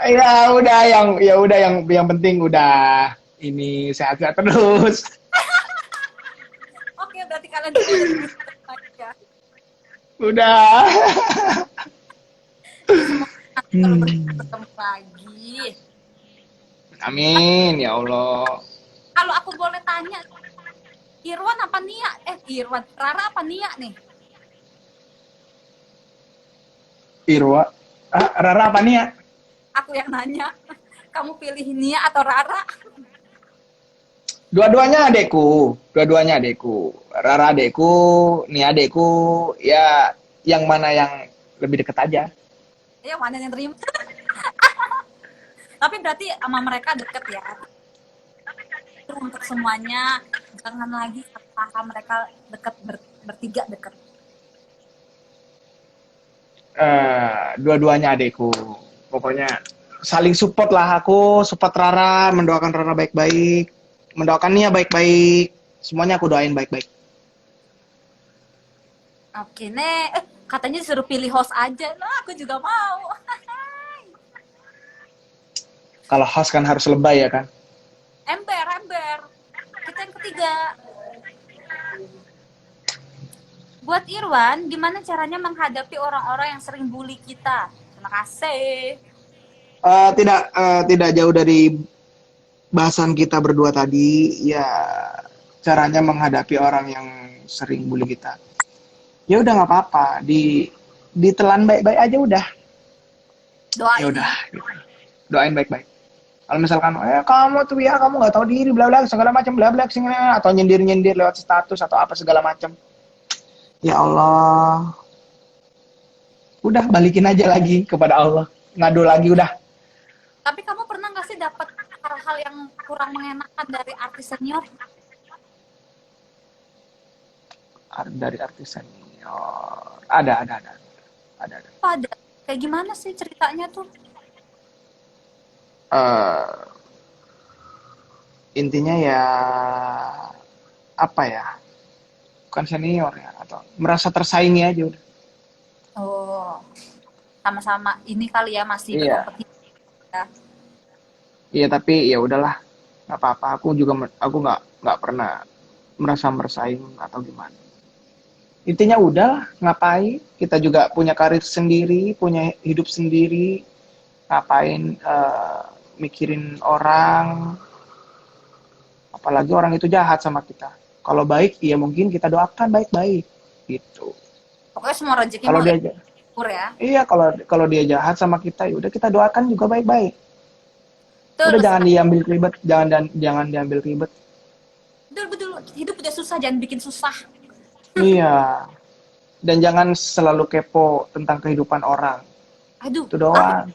Ya udah yang penting udah ini sehat-sehat terus. Oke, berarti kalian juga udah aja. Udah. Kalau bertemu lagi. Amin ya Allah. Kalau aku boleh tanya, Irwan apa Nia? Irwan, Rara apa Nia nih? Rara apa nih ya? Aku yang nanya. Kamu pilih Nia atau Rara? Dua-duanya adekku. Rara adekku, Nia adekku. Ya, yang mana yang lebih deket aja. Ya, mana yang terima? Tapi berarti sama mereka deket ya. Untuk semuanya, jangan lagi kata mereka deket bertiga deket. Dua-duanya adekku. Pokoknya saling support lah, aku support Rara, mendoakan Rara baik-baik, mendoakan Nia baik-baik. Semuanya aku doain baik-baik. Oke, katanya disuruh pilih host aja. Nah, aku juga mau. Kalau host kan harus lebay ya kan? Ember. Kita yang ketiga. Buat Irwan, gimana caranya menghadapi orang-orang yang sering bully kita? Terima kasih. Tidak jauh dari bahasan kita berdua tadi, ya caranya menghadapi orang yang sering bully kita. Ya udah nggak apa-apa, ditelan baik-baik aja udah. Ya Doain udah, ya. gitu. Doain baik-baik. Kalau misalkan, kamu tuh ya kamu nggak tahu diri, bla bla segala macam, bla bla sini, atau nyindir lewat status atau apa segala macam. Ya Allah, udah balikin aja lagi kepada Allah, ngadu lagi udah. Tapi kamu pernah nggak sih dapat hal-hal yang kurang mengenakan dari artis senior? Dari artis senior, ada. Apa ada? Kayak gimana sih ceritanya tuh? Eh, intinya ya apa ya? Bukan senior ya, atau merasa tersaingi aja udah. Oh, sama-sama ini kali ya masih Iya, berkompetisi ya. iya tapi ya udahlah, nggak apa-apa. Aku nggak pernah merasa bersaing atau gimana. Intinya udah, ngapain? Kita juga punya karir sendiri, punya hidup sendiri. Ngapain mikirin orang, apalagi orang itu jahat sama kita. Kalau baik, ya mungkin kita doakan baik-baik gitu. Pokoknya semua rezeki Kalau mau dia dari syukur ya. iya, kalau dia jahat sama kita, ya udah kita doakan juga baik-baik. Udah Betul, jangan diambil ribet, jangan diambil ribet. betul, betul. Hidup udah susah, jangan bikin susah. Iya, dan jangan selalu kepo tentang kehidupan orang. Aduh, Itu doang.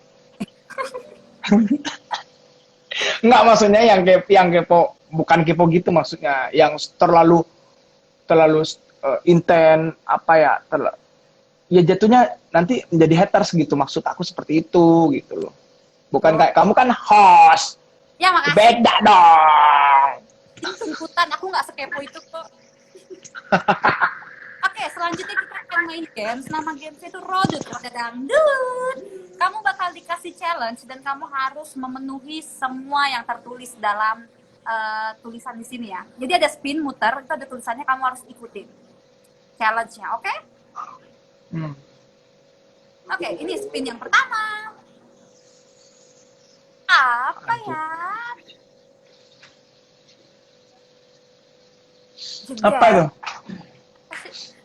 Enggak, maksudnya yang kepo bukan kepo gitu, maksudnya yang terlalu inten apa ya, ya jatuhnya nanti menjadi haters gitu, maksud aku seperti itu gitu loh. Bukan oh. kayak kamu kan host, Ya makasih. beda dong. Ini tuntutan, aku nggak sekepo itu kok. Oke, selanjutnya kita akan main games. Nama gamesnya itu Rodut Roda Dangdut. Kamu bakal dikasih challenge dan kamu harus memenuhi semua yang tertulis dalam tulisan di sini ya. Jadi ada spin muter, itu ada tulisannya, kamu harus ikutin challenge-nya, oke? Hmm. Oke, ini spin yang pertama. Apa ya? Apa itu?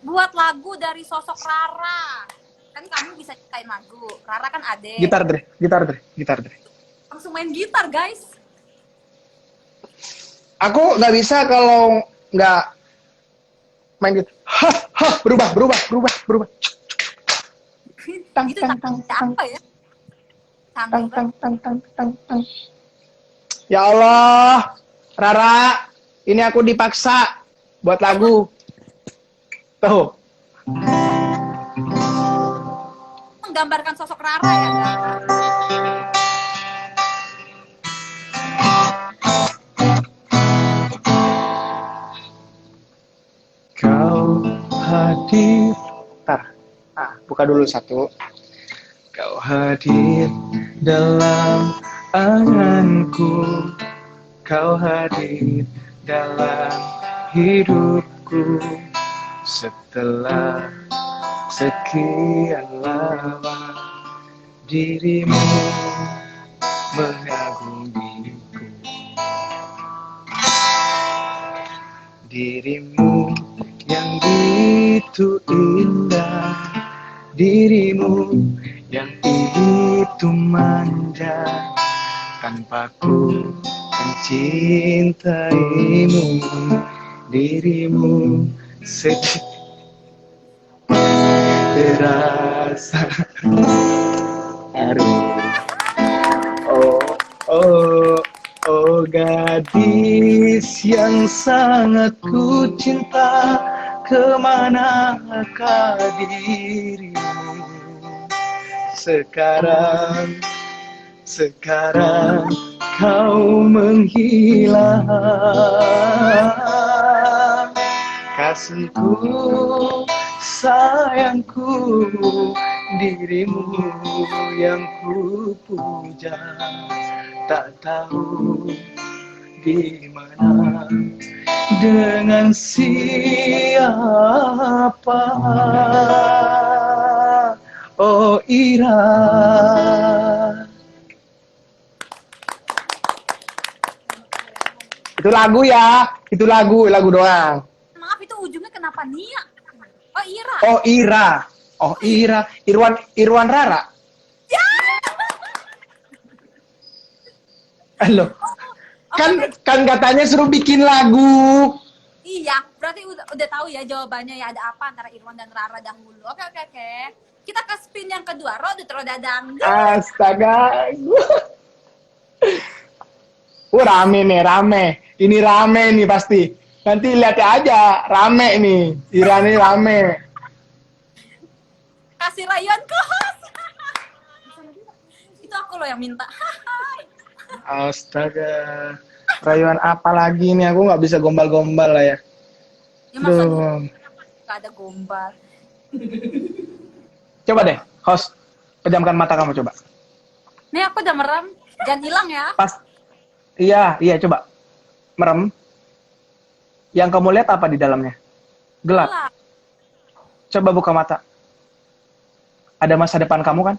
Buat lagu dari sosok Rara. Kan kamu bisa ciptain lagu. Rara kan adek. Gitar Dre. Langsung main gitar, guys. Aku nggak bisa kalau nggak main gitu. Berubah. Tang Itu tang tang tang apa ya? tang tang tang tang tang tang. Ya Allah, Rara, ini aku dipaksa buat lagu. Tuh. Menggambarkan sosok Rara ya, guys. Kau hadir. Ntar. Buka dulu satu. Kau hadir dalam anganku. Kau hadir dalam hidupku. Setelah sekian lama dirimu mengagumiku. Dirimu yang begitu indah, dirimu yang begitu manja, tanpa ku mencintaimu, dirimu sedih terasa harum. Oh gadis yang sangat ku cinta, kemanakah dirimu sekarang? Sekarang kau menghilang, kasihku, sayangku, dirimu yang ku puja, tak tahu di mana dengan siapa. Oh Ira. Itu lagu ya. Itu lagu doang. Maaf, itu ujungnya kenapa Nia? Oh, Ira. Oh, Ira. Oh, Ira. Irwan Rara. Halo. Oke, Kan katanya suruh bikin lagu. iya, berarti udah tahu ya jawabannya ya, ada apa antara Irwan dan Rara dahulu. Oke. Kita ke spin yang kedua, Rodut Roda Dangdut. Astaga. Rame nih, rame. Ini rame nih pasti. Nanti lihat aja, rame nih. Ira nih rame. Kasih rayuan ke host. Itu aku loh yang minta. Astaga. Rayuan apa lagi nih? Aku nggak bisa gombal-gombal lah ya. Ya maksudnya Duh. gak ada gombal. Coba deh, host. Pejamkan mata kamu coba. Nih aku udah merem, jangan hilang ya. Pas. Iya, coba. Merem. Yang kamu lihat apa di dalamnya? Gelap. Gelap. Coba buka mata. Ada masa depan kamu kan?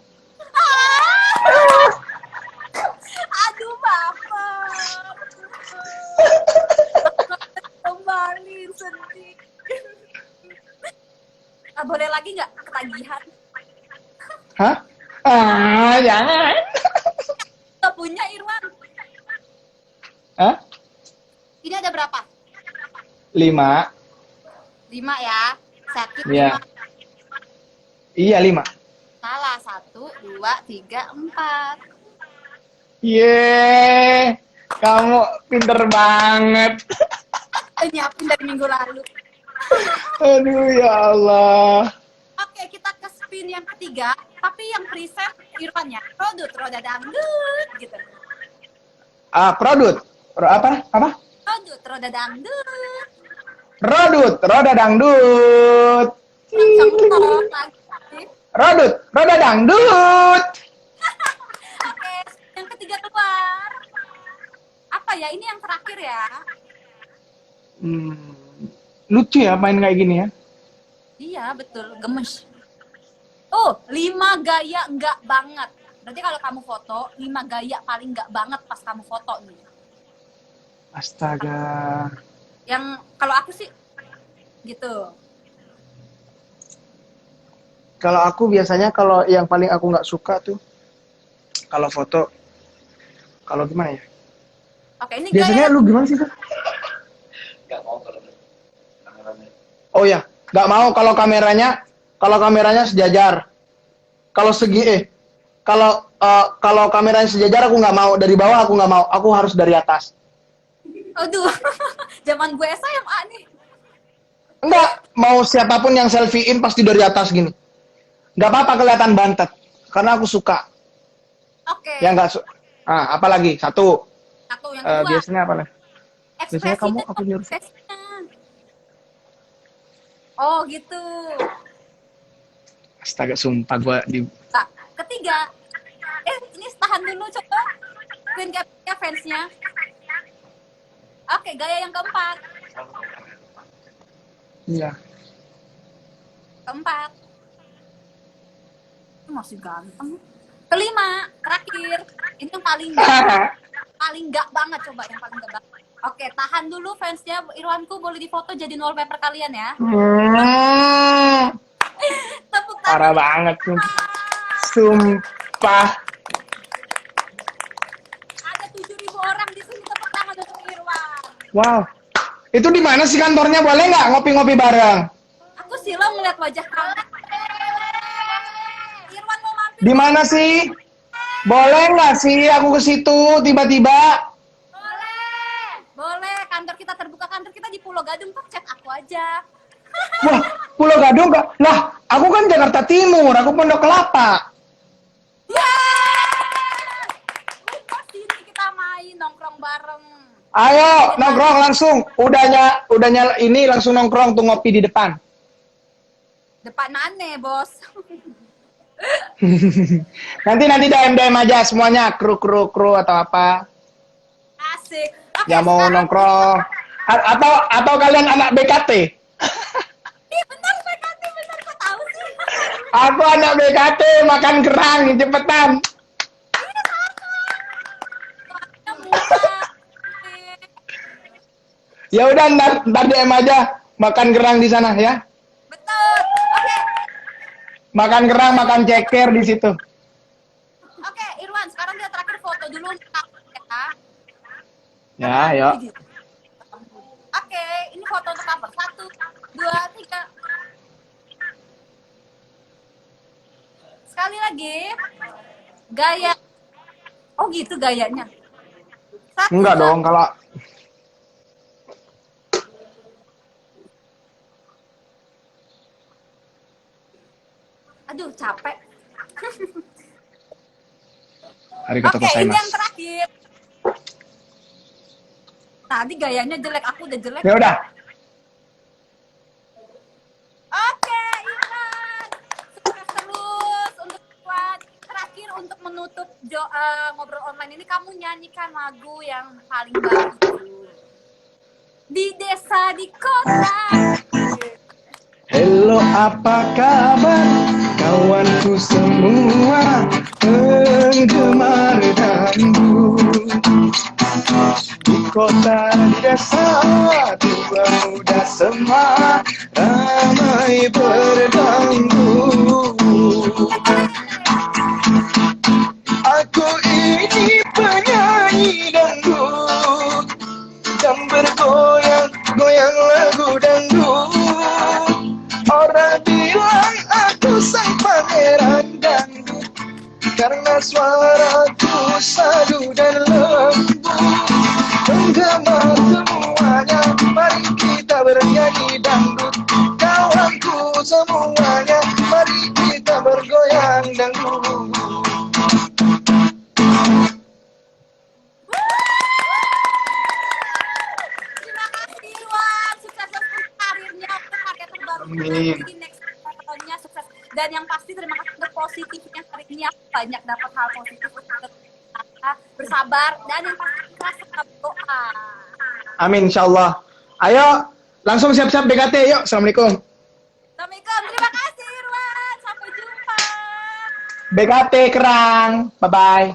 Aduh, Bapak. Kembali sedih. Boleh lagi nggak ketagihan? Hah? Jangan. Gak punya, Irwan. Hah? Ini ada berapa? 5. 5 ya. Sakit Iya. 5. Iya, 5. Salah. 1, 2, 3, 4. Yeay. Kamu pinter banget. Nyiapin dari minggu lalu. Aduh, ya Allah. Oke, kita ke spin yang ketiga. Tapi yang preset Irfan ya. Rodut Roda Dangdut gitu. Produt. Apa? Rodut Roda Dangdut. Rodut, roda dangdut. Sama lagi. Rodut, roda dangdut. Oke, yang ketiga keluar. Apa ya? Ini yang terakhir ya. Lucu ya main kayak gini ya. Iya, betul. Gemes. Oh, 5 gaya enggak banget. Berarti kalau kamu foto, 5 gaya paling enggak banget pas kamu foto nih. Astaga. Yang kalau aku sih gitu. Kalau aku biasanya kalau yang paling aku nggak suka tuh kalau foto, kalau gimana ya? Oke, ini Biasanya gaya lu gimana sih tuh? Oh ya, nggak mau kalau kameranya sejajar. Kalau kalau kameranya sejajar aku nggak mau, dari bawah aku nggak mau, aku harus dari atas. aduh. Zaman gue SMA nih. Enggak, mau siapapun yang selfie-in pasti dari atas gini. Nggak apa-apa kelihatan bantet, karena aku suka. Oke. Yang nggak apa lagi? Satu. Satu yang kedua. Biasanya apa lagi? Biasanya Ekspresi kamu dan aku nyuruh. ekspresinya. Oh, gitu. Astaga, sumpah gua di Nah, ketiga. Ini tahan dulu coba. Queen capnya fansnya. Oke, gaya yang keempat. Iya. Keempat. Itu masih ganteng. Kelima, terakhir. Ini yang paling nggak banget, coba yang paling nggak banget. Oke, tahan dulu fansnya Irwanku, boleh difoto jadi wallpaper kalian ya. Tepuk tangan. Parah banget tuh. Sumpah. Ada 7.000 orang di sini, tepuk tangan untuk Irwan. Wow. Itu di mana sih kantornya? Boleh nggak ngopi-ngopi bareng? Aku silau melihat wajah kamu. Irwan mau mampir. Di mana sih? Boleh nggak sih aku ke situ tiba-tiba? Boleh, kantor kita terbuka, kantor kita di Pulau Gadung, kok chat aku aja. Wah, Pulau Gadung nggak? Lah, aku kan Jakarta Timur, aku Pondok Kelapa. Pas sini kita main nongkrong bareng. Ayo, nongkrong langsung. Udahnya ini langsung nongkrong tuh ngopi di depan. Depan aneh, bos. Nanti DM aja semuanya, kru atau apa. Asik. Oke, Yang mau sekarang- nongkrong. Atau kalian anak BKT. Ih, benar PKT, benar, kok tahu sih? Aku anak BKT, makan kerang, cepetan. Soalnya murah. Ya udah, ntar DM aja. Makan kerang di sana ya. Betul. Oke. Makan kerang, makan ceker di situ. Oke, Irwan, sekarang kita terakhir foto dulu untuk cover ya. Ya, yuk. Oke, ini foto untuk cover. 1, 2, 3. Sekali lagi. Gaya. Oh gitu gayanya. 1, Enggak 2. dong, kalau Aduh, capek. arigatou Oke, ini yang gozaimasu. terakhir. Tadi gayanya jelek, aku udah jelek. Ya udah. Oke, Irwan. Sukses terus untuk Irwan. Terakhir untuk menutup ngobrol online ini, kamu nyanyikan lagu yang paling baru. Di desa, di kota. Hello, apa kabar kawanku semua penggemar dangdut. Di kota desa dua muda semua ramai berdangdut. Aku ini penyanyi dangdut dan bergoyang-goyang lagu dangdut. Orang bilang aku sang pangeran dangdut karena suaraku sadu dan lembut. Penggemar semuanya, mari kita bernyanyi dangdut. Kawanku semuanya, mari kita bergoyang dangdut. Terima kasih, Irwan. Sukses untuk karirnya, untuk karya terbaru. Amin. Nanti next tahunnya sukses. Dan yang pasti terima kasih untuk positifnya hari ini. Aku banyak dapat hal positif untuk kita bersabar. Dan yang pasti kita tetap doa. Amin, insyaallah. Ayo, langsung siap-siap BKT, yuk. Assalamualaikum. Assalamualaikum. Terima kasih, Irwan. Sampai jumpa. BKT kerang. Bye-bye.